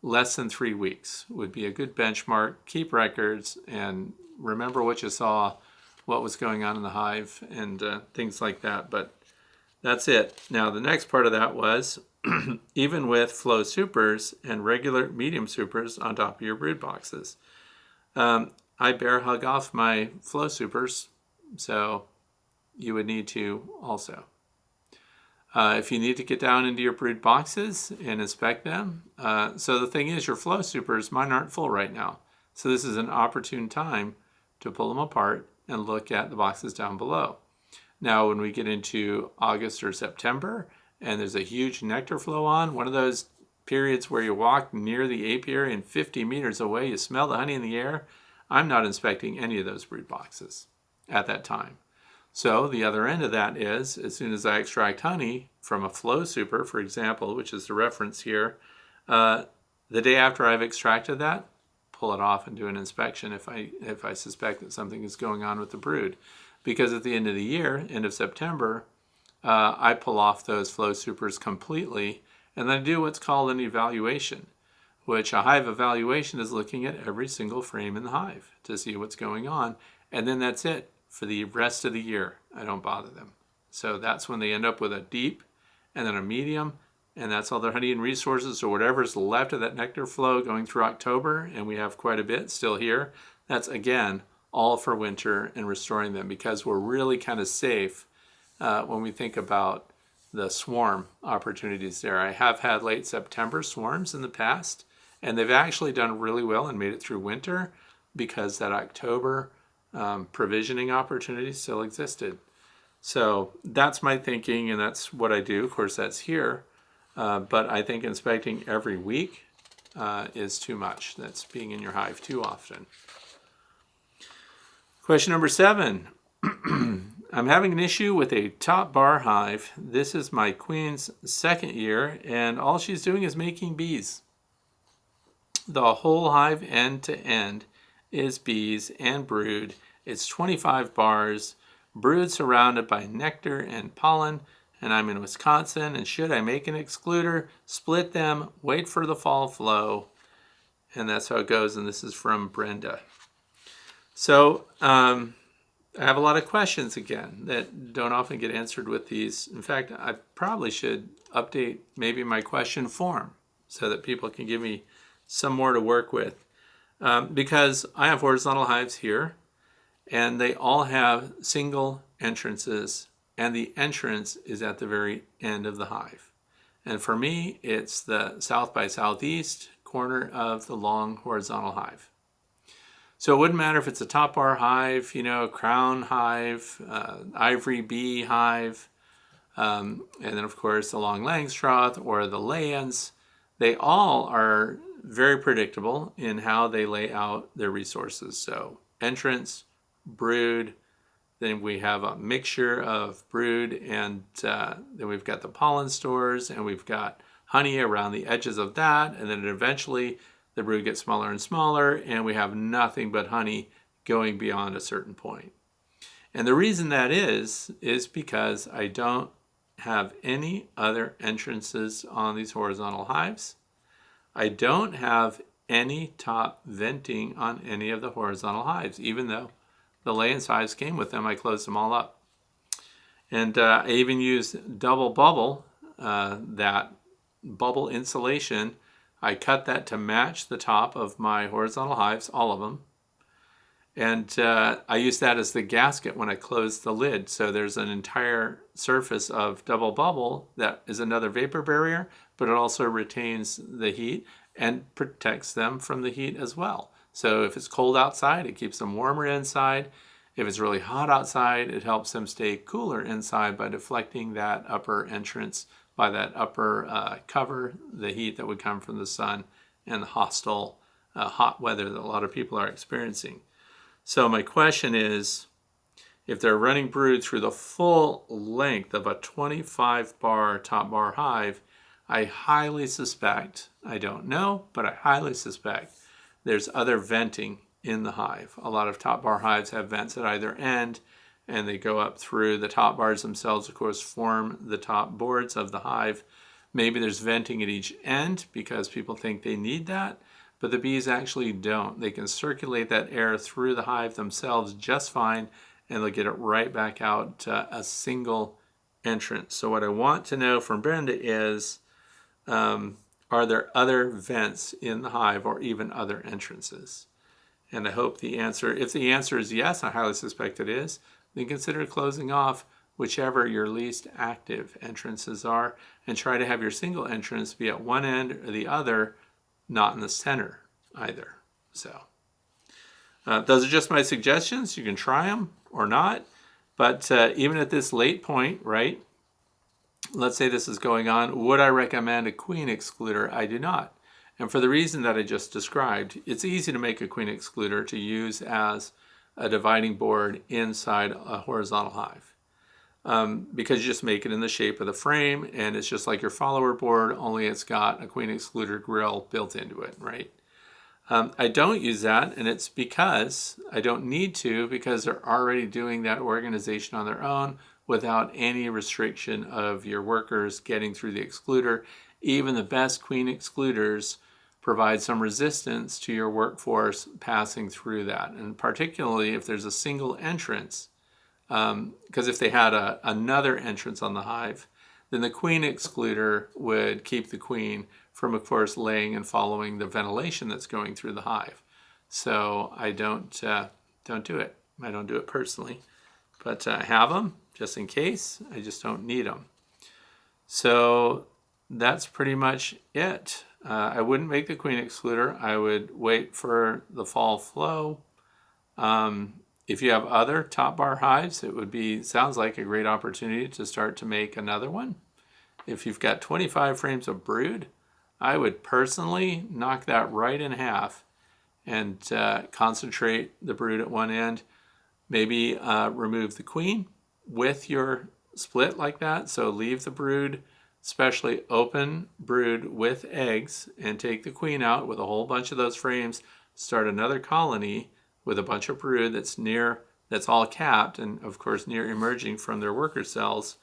less than 3 weeks would be a good benchmark. Keep records and remember what you saw, what was going on in the hive, and things like that. But that's it. Now the next part of that was even with flow supers and regular medium supers on top of your brood boxes. I bear hug off my flow supers, so you would need to also. If you need to get down into your brood boxes and inspect them, so the thing is, your flow supers, mine aren't full right now. So this is an opportune time to pull them apart and look at the boxes down below. Now, when we get into August or September and there's a huge nectar flow on, one of those periods where you walk near the apiary and 50 meters away, you smell the honey in the air, I'm not inspecting any of those brood boxes at that time. So the other end of that is, as soon as I extract honey from a flow super, for example, which is the reference here, the day after I've extracted that, pull it off and do an inspection if I suspect that something is going on with the brood. Because at the end of the year, end of September, I pull off those flow supers completely, and then do what's called an evaluation, which a hive evaluation is looking at every single frame in the hive to see what's going on, and then that's it for the rest of the year. I don't bother them. So that's when they end up with a deep and then a medium, and that's all their honey and resources, or whatever's left of that nectar flow going through October, and we have quite a bit still here. That's, again, all for winter and restoring them, because we're really kind of safe when we think about the swarm opportunities there. I have had late September swarms in the past, and they've actually done really well and made it through winter because that October provisioning opportunity still existed. So that's my thinking, and that's what I do. Of course, that's here, but I think inspecting every week is too much. That's being in your hive too often. Question number 7. I'm having an issue with a top bar hive. This is my queen's second year, and all she's doing is making bees. The whole hive end to end is bees and brood. It's 25 bars, brood surrounded by nectar and pollen, and I'm in Wisconsin, and should I make an excluder, split them, wait for the fall flow, and that's how it goes, and this is from Brenda. So, I have a lot of questions again that don't often get answered with these. In fact, I probably should update maybe my question form so that people can give me some more to work with. Because I have horizontal hives here, and they all have single entrances, and the entrance is at the very end of the hive. And for me, it's the south by southeast corner of the long horizontal hive. So it wouldn't matter if it's a top bar hive, crown hive, ivory bee hive, and then of course the long Langstroth or the Layens. They all are very predictable in how they lay out their resources. So entrance, brood, then we have a mixture of brood, and then we've got the pollen stores, and we've got honey around the edges of that, and then eventually the brood gets smaller and smaller, and we have nothing but honey going beyond a certain point. And the reason that is because I don't have any other entrances on these horizontal hives. I don't have any top venting on any of the horizontal hives, even though the Layens hives came with them. I closed them all up. And I even used double bubble, that bubble insulation. I cut that to match the top of my horizontal hives, all of them. And I use that as the gasket when I close the lid. So there's an entire surface of double bubble that is another vapor barrier, but it also retains the heat and protects them from the heat as well. So if it's cold outside, it keeps them warmer inside. If it's really hot outside, it helps them stay cooler inside by deflecting that upper entrance, by that upper cover, the heat that would come from the sun and the hostile hot weather that a lot of people are experiencing. So my question is, if they're running brood through the full length of a 25 bar top bar hive, I highly suspect, I don't know, but I highly suspect there's other venting in the hive. A lot of top bar hives have vents at either end, and they go up through the top bars themselves, of course, form the top boards of the hive. Maybe there's venting at each end because people think they need that, but the bees actually don't. They can circulate that air through the hive themselves just fine, and they'll get it right back out to a single entrance. So what I want to know from Brenda is, are there other vents in the hive or even other entrances? And I hope the answer, if the answer is yes, I highly suspect it is, then consider closing off whichever your least active entrances are, and try to have your single entrance be at one end or the other, not in the center either. So those are just my suggestions. You can try them or not, but even at this late point, right, let's say this is going on, would I recommend a queen excluder? I do not. And for the reason that I just described, it's easy to make a queen excluder to use as a dividing board inside a horizontal hive. Because you just make it in the shape of the frame, and it's just like your follower board, only it's got a queen excluder grill built into it, right? I don't use that, and it's because I don't need to, because they're already doing that organization on their own without any restriction of your workers getting through the excluder. Even the best queen excluders provide some resistance to your workforce passing through that, and particularly if there's a single entrance, because if they had another entrance on the hive, then the queen excluder would keep the queen from, of course, laying and following the ventilation that's going through the hive. So I don't do it. I don't do it personally, but I have them just in case. I just don't need them. So that's pretty much it. I wouldn't make the queen excluder. I would wait for the fall flow. If you have other top bar hives, it would be, sounds like a great opportunity to start to make another one. If you've got 25 frames of brood, I would personally knock that right in half and concentrate the brood at one end. Maybe remove the queen with your split like that. So leave the brood, especially open brood with eggs, and take the queen out with a whole bunch of those frames. Start another colony with a bunch of brood that's all capped and of course near emerging from their worker cells,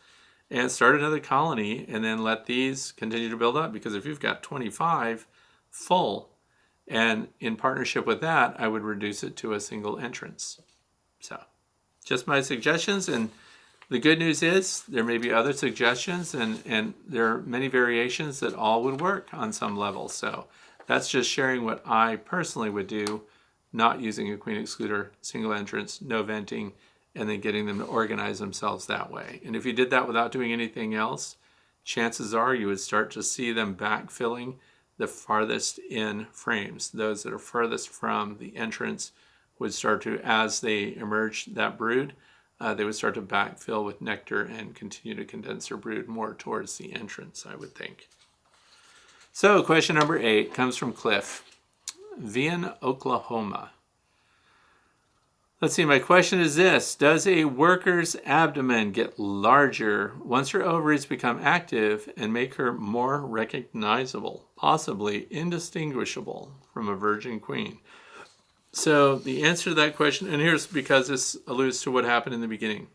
and start another colony, and then let these continue to build up, because if you've got 25 full, and in partnership with that, I would reduce it to a single entrance. So just my suggestions, and the good news is there may be other suggestions, and there are many variations that all would work on some level. So that's just sharing what I personally would do, not using a queen excluder, single entrance, no venting, and then getting them to organize themselves that way. And if you did that without doing anything else, chances are you would start to see them backfilling the farthest in frames. Those that are furthest from the entrance would start to, as they emerge that brood, they would start to backfill with nectar and continue to condense their brood more towards the entrance, I would think. So question number 8 comes from Cliff, Vian, Oklahoma. Let's see, my question is this: does a worker's abdomen get larger once her ovaries become active and make her more recognizable, possibly indistinguishable from a virgin queen? So the answer to that question, and here's because this alludes to what happened in the beginning.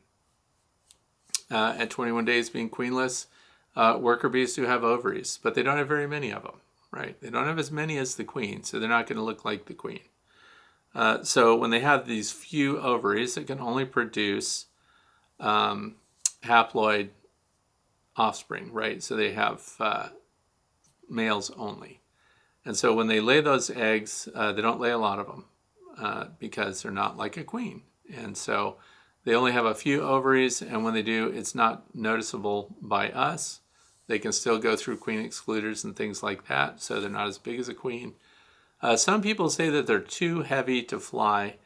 At 21 days being queenless, worker bees do have ovaries, but they don't have very many of them, right? They don't have as many as the queen, so they're not going to look like the queen. So when they have these few ovaries, it can only produce haploid offspring, right? So they have males only. And so when they lay those eggs, they don't lay a lot of them because they're not like a queen. And so they only have a few ovaries, and when they do, it's not noticeable by us. They can still go through queen excluders and things like that, so they're not as big as a queen. Some people say that they're too heavy to fly,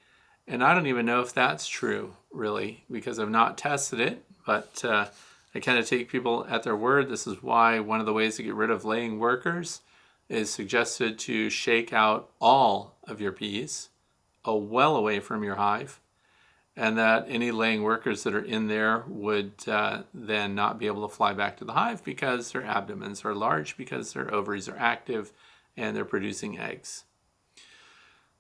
And I don't even know if that's true, really, because I've not tested it, but I kind of take people at their word. This is why one of the ways to get rid of laying workers is suggested to shake out all of your bees well away from your hive, and that any laying workers that are in there would then not be able to fly back to the hive because their abdomens are large, because their ovaries are active, and they're producing eggs.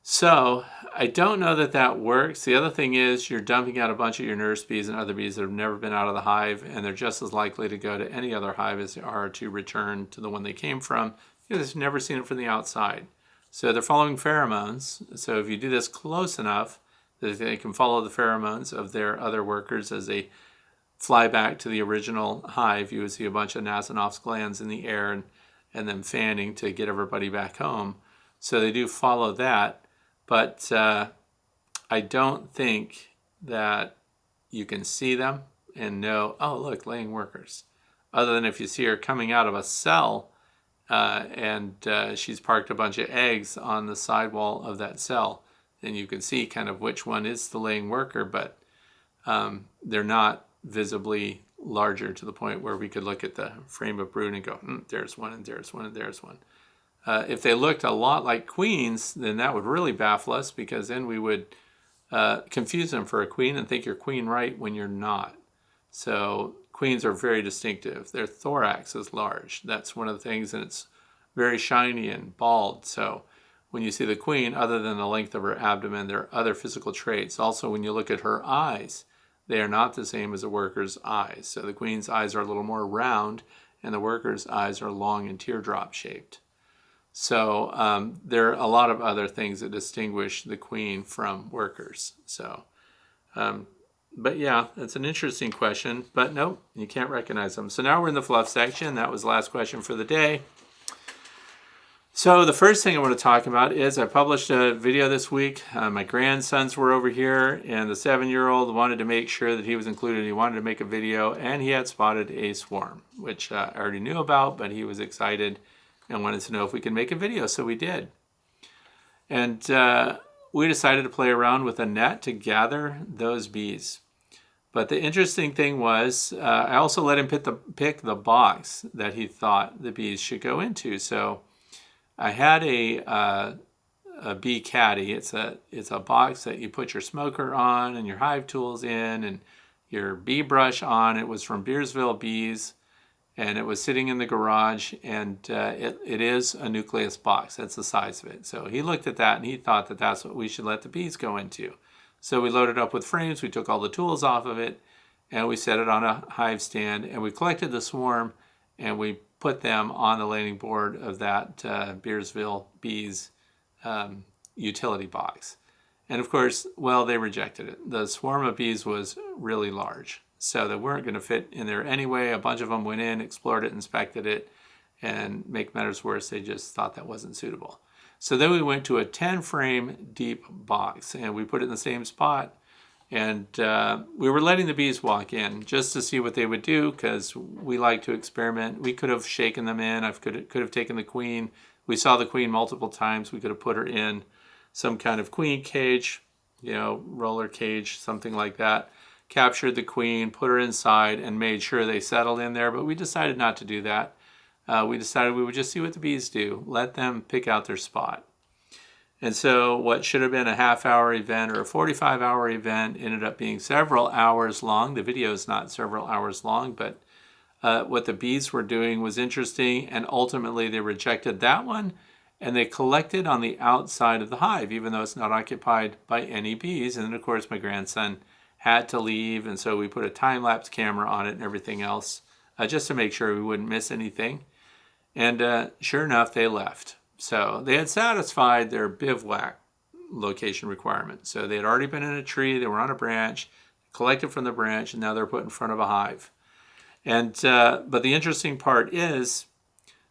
So I don't know that that works. The other thing is you're dumping out a bunch of your nurse bees and other bees that have never been out of the hive, and they're just as likely to go to any other hive as they are to return to the one they came from because they've never seen it from the outside. So they're following pheromones. So if you do this close enough, that they can follow the pheromones of their other workers as they fly back to the original hive. You would see a bunch of Nasonov's glands in the air and them fanning to get everybody back home. So they do follow that. But I don't think that you can see them and know, oh, look, laying workers. Other than if you see her coming out of a cell and she's parked a bunch of eggs on the sidewall of that cell, then you can see kind of which one is the laying worker, but they're not visibly larger to the point where we could look at the frame of brood and go, there's one, and there's one, and there's one. If they looked a lot like queens, then that would really baffle us, because then we would confuse them for a queen and think you're queen right when you're not. So queens are very distinctive. Their thorax is large. That's one of the things, and it's very shiny and bald. So when you see the queen, other than the length of her abdomen, there are other physical traits. Also, when you look at her eyes, they are not the same as a worker's eyes. So the queen's eyes are a little more round, and the worker's eyes are long and teardrop shaped. So there are a lot of other things that distinguish the queen from workers. So, but yeah, that's an interesting question. But nope, you can't recognize them. So now we're in the fluff section. That was the last question for the day. So the first thing I want to talk about is I published a video this week. My grandsons were over here, and the 7-year-old wanted to make sure that he was included. He wanted to make a video, and he had spotted a swarm, which I already knew about, but he was excited and wanted to know if we could make a video, so we did. And we decided to play around with a net to gather those bees. But the interesting thing was, I also let him pick the box that he thought the bees should go into. So I had a bee caddy. It's a box that you put your smoker on and your hive tools in and your bee brush on. It was from Beersville Bees, and it was sitting in the garage, and it is a nucleus box. That's the size of it. So he looked at that and he thought that that's what we should let the bees go into. So we loaded up with frames, we took all the tools off of it, and we set it on a hive stand, and we collected the swarm, and we put them on the landing board of that Beersville Bees utility box. And of course, well, they rejected it. The swarm of bees was really large, so they weren't going to fit in there anyway. A bunch of them went in, explored it, inspected it, and make matters worse, they just thought that wasn't suitable. So then we went to a 10-frame deep box, and we put it in the same spot, and we were letting the bees walk in just to see what they would do, because we like to experiment. We could have shaken them in. I could have taken the queen. We saw the queen multiple times. We could have put her in some kind of queen cage, roller cage, something like that. Captured the queen, put her inside, and made sure they settled in there. But we decided not to do that. We decided we would just see what the bees do. Let them pick out their spot. And so what should have been a half-hour event or a 45-hour event ended up being several hours long. The video is not several hours long, but what the bees were doing was interesting, and ultimately they rejected that one, and they collected on the outside of the hive, even though it's not occupied by any bees. And then, of course, my grandson had to leave, and so we put a time-lapse camera on it and everything else, just to make sure we wouldn't miss anything. And sure enough, they left. So they had satisfied their bivouac location requirement. So they had already been in a tree, they were on a branch, collected from the branch, and now they're put in front of a hive. And but the interesting part is,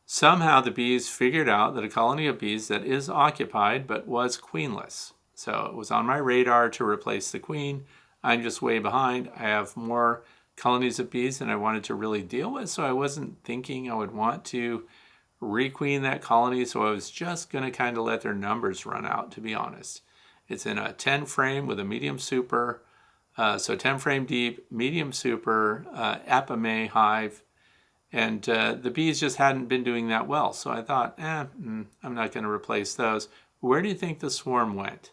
somehow the bees figured out that a colony of bees that is occupied but was queenless. So it was on my radar to replace the queen. I'm just way behind. I have more colonies of bees than I wanted to really deal with, so I wasn't thinking I would want to requeen that colony, so I was just going to kind of let their numbers run out, to be honest. It's in a 10 frame with a medium super, so 10 frame deep, medium super, Apame hive. And the bees just hadn't been doing that well. So I thought, I'm not going to replace those. Where do you think the swarm went?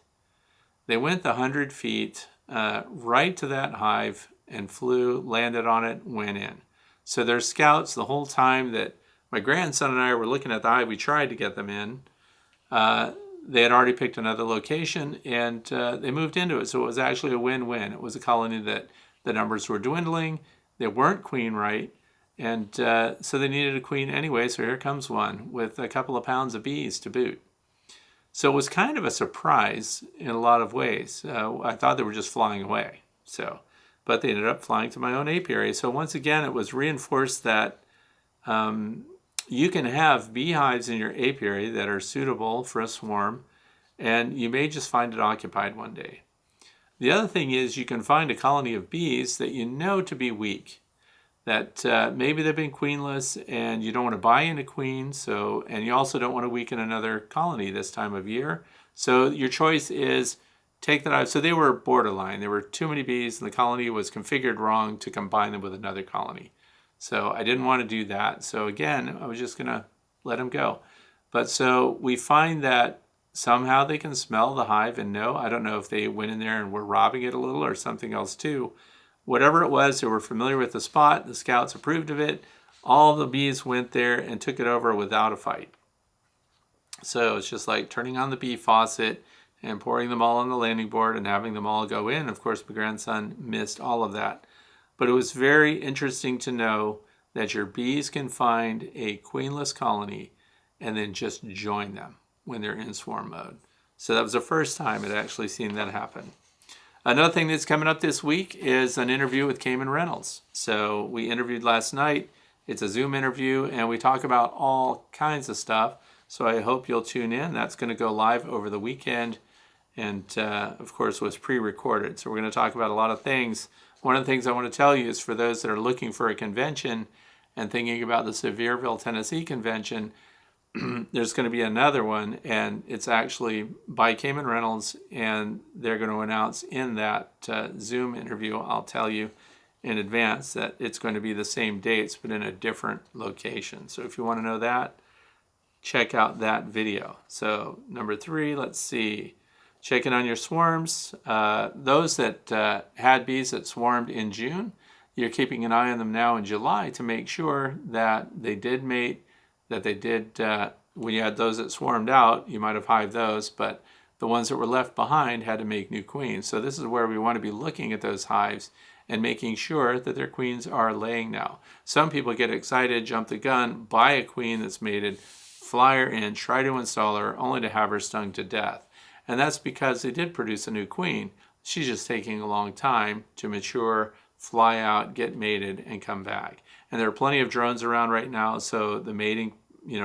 They went the 100 feet right to that hive and flew, landed on it, went in. So their scouts, the whole time that my grandson and I were looking at the hive, we tried to get them in. They had already picked another location, and they moved into it. So it was actually a win-win. It was a colony that the numbers were dwindling. They weren't queen right. And so they needed a queen anyway, so here comes one with a couple of pounds of bees to boot. So it was kind of a surprise in a lot of ways. I thought they were just flying away. But they ended up flying to my own apiary. So once again, it was reinforced that you can have beehives in your apiary that are suitable for a swarm, and you may just find it occupied one day. The other thing is you can find a colony of bees that you know to be weak, that maybe they've been queenless and you don't want to buy in a queen, and you also don't want to weaken another colony this time of year. So your choice is take that out. So they were borderline. There were too many bees and the colony was configured wrong to combine them with another colony. So I didn't want to do that. So again, I was just going to let them go. But so we find that somehow they can smell the hive and know. I don't know if they went in there and were robbing it a little or something else too. Whatever it was, they were familiar with the spot. The scouts approved of it. All the bees went there and took it over without a fight. So it's just like turning on the bee faucet and pouring them all on the landing board and having them all go in. Of course, my grandson missed all of that. But it was very interesting to know that your bees can find a queenless colony and then just join them when they're in swarm mode. So that was the first time I'd actually seen that happen. Another thing that's coming up this week is an interview with Cayman Reynolds. So we interviewed last night. It's a Zoom interview, and we talk about all kinds of stuff. So I hope you'll tune in. That's going to go live over the weekend, and of course was pre-recorded. So we're going to talk about a lot of things. One of the things I want to tell you is for those that are looking for a convention and thinking about the Sevierville, Tennessee convention, there's going to be another one, and it's actually by Cayman Reynolds, and they're going to announce in that Zoom interview, I'll tell you in advance that it's going to be the same dates but in a different location. So if you want to know that, check out that video. So number 3, let's see, checking on your swarms. Those that had bees that swarmed in June, you're keeping an eye on them now in July to make sure that they did mate, that they did, when you had those that swarmed out, you might have hived those, but the ones that were left behind had to make new queens. So this is where we want to be looking at those hives and making sure that their queens are laying now. Some people get excited, jump the gun, buy a queen that's mated, fly her in, try to install her, only to have her stung to death. And that's because they did produce a new queen. She's just taking a long time to mature, fly out, get mated, and come back. And there are plenty of drones around right now, so the mating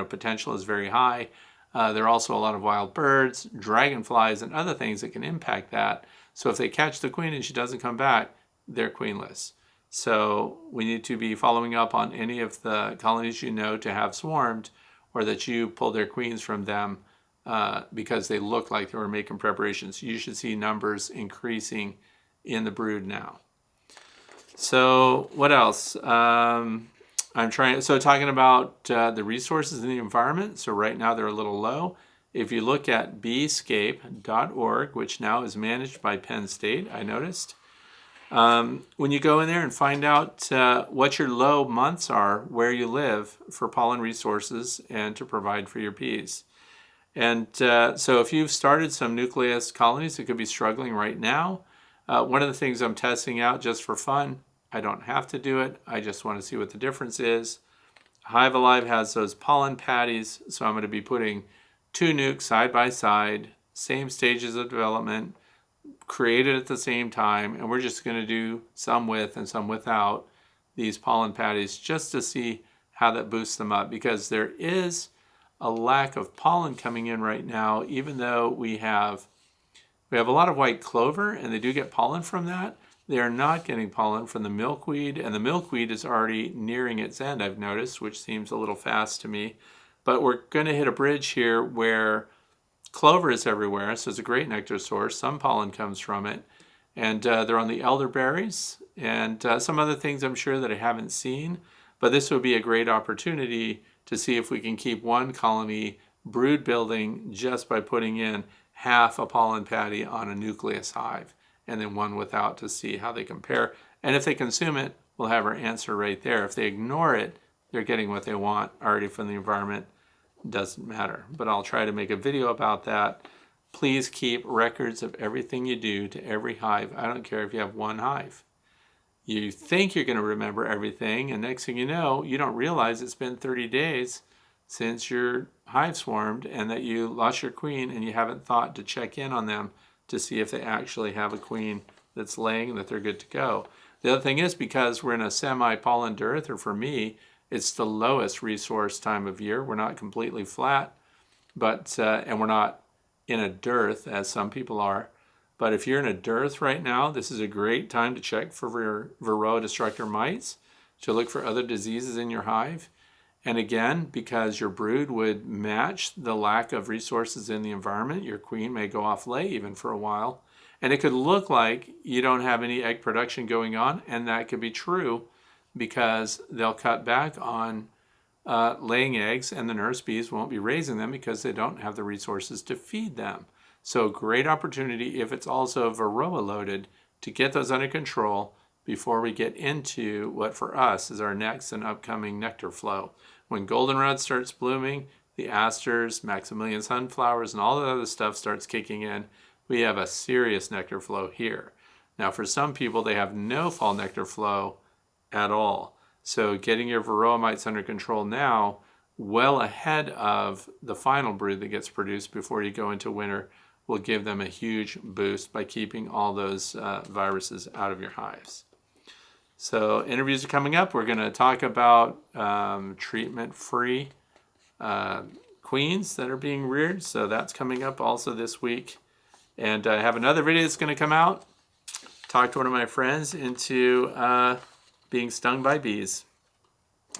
potential is very high. There are also a lot of wild birds, dragonflies, and other things that can impact that. So if they catch the queen and she doesn't come back, they're queenless. So we need to be following up on any of the colonies you know to have swarmed, or that you pulled their queens from them because they look like they were making preparations. You should see numbers increasing in the brood now. So what else? Talking about the resources in the environment. So right now they're a little low. If you look at beescape.org, which now is managed by Penn State, I noticed, when you go in there and find out what your low months are where you live for pollen resources and to provide for your bees. And so if you've started some nucleus colonies that could be struggling right now, one of the things I'm testing out just for fun, I don't have to do it, I just want to see what the difference is. Hive Alive has those pollen patties, so I'm going to be putting 2 nukes side by side, same stages of development, created at the same time, and we're just going to do some with and some without these pollen patties just to see how that boosts them up, because there is a lack of pollen coming in right now, even though we have a lot of white clover and they do get pollen from that. They are not getting pollen from the milkweed, and the milkweed is already nearing its end, I've noticed, which seems a little fast to me. But we're going to hit a bridge here where Clover is everywhere, so it's a great nectar source. Some pollen comes from it. And they're on the elderberries and some other things I'm sure that I haven't seen. But this would be a great opportunity to see if we can keep one colony brood building just by putting in half a pollen patty on a nucleus hive and then one without to see how they compare. And if they consume it, we'll have our answer right there. If they ignore it, they're getting what they want already from the environment. Doesn't matter. But I'll try to make a video about that. Please keep records of everything you do to every hive. I don't care if you have one hive. You think you're going to remember everything, and next thing you know, you don't realize it's been 30 days since your hive swarmed and that you lost your queen and you haven't thought to check in on them to see if they actually have a queen that's laying and that they're good to go. The other thing is, because we're in a semi-pollen dearth, or for me, it's the lowest resource time of year. We're not completely flat, but and we're not in a dearth as some people are. But if you're in a dearth right now, this is a great time to check for Varroa destructor mites, to look for other diseases in your hive. And again, because your brood would match the lack of resources in the environment, your queen may go off lay even for a while. And it could look like you don't have any egg production going on, and that could be true because they'll cut back on laying eggs, and the nurse bees won't be raising them because they don't have the resources to feed them. So great opportunity, if it's also Varroa loaded, to get those under control before we get into what for us is our next and upcoming nectar flow. When goldenrod starts blooming, the asters, Maximilian sunflowers, and all the other stuff starts kicking in, we have a serious nectar flow here. Now for some people, they have no fall nectar flow at all. So getting your Varroa mites under control now, well ahead of the final brood that gets produced before you go into winter, will give them a huge boost by keeping all those viruses out of your hives. So interviews are coming up. We're going to talk about treatment-free queens that are being reared. So that's coming up also this week. And I have another video that's going to come out. Talked to one of my friends into being stung by bees.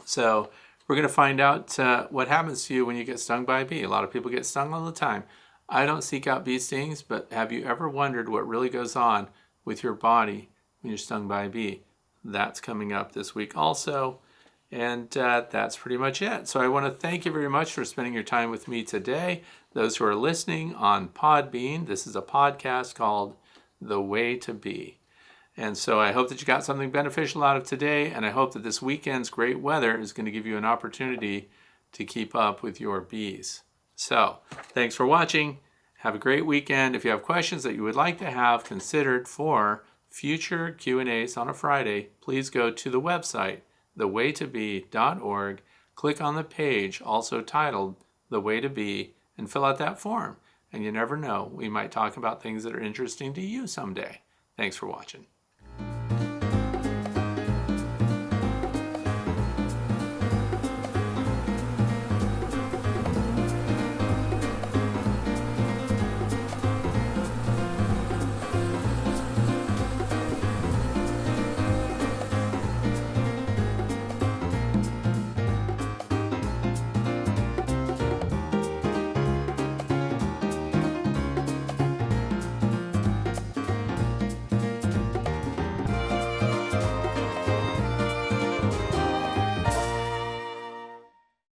So we're going to find out what happens to you when you get stung by a bee. A lot of people get stung all the time. I don't seek out bee stings, but have you ever wondered what really goes on with your body when you're stung by a bee? That's coming up this week also. And that's pretty much it. So I want to thank you very much for spending your time with me today. Those who are listening on Podbean, this is a podcast called The Way to Bee. And so I hope that you got something beneficial out of today, and I hope that this weekend's great weather is going to give you an opportunity to keep up with your bees. So, thanks for watching. Have a great weekend. If you have questions that you would like to have considered for future Q&As on a Friday, please go to the website, thewaytobee.org, click on the page also titled The Way to Bee, and fill out that form. And you never know, we might talk about things that are interesting to you someday. Thanks for watching.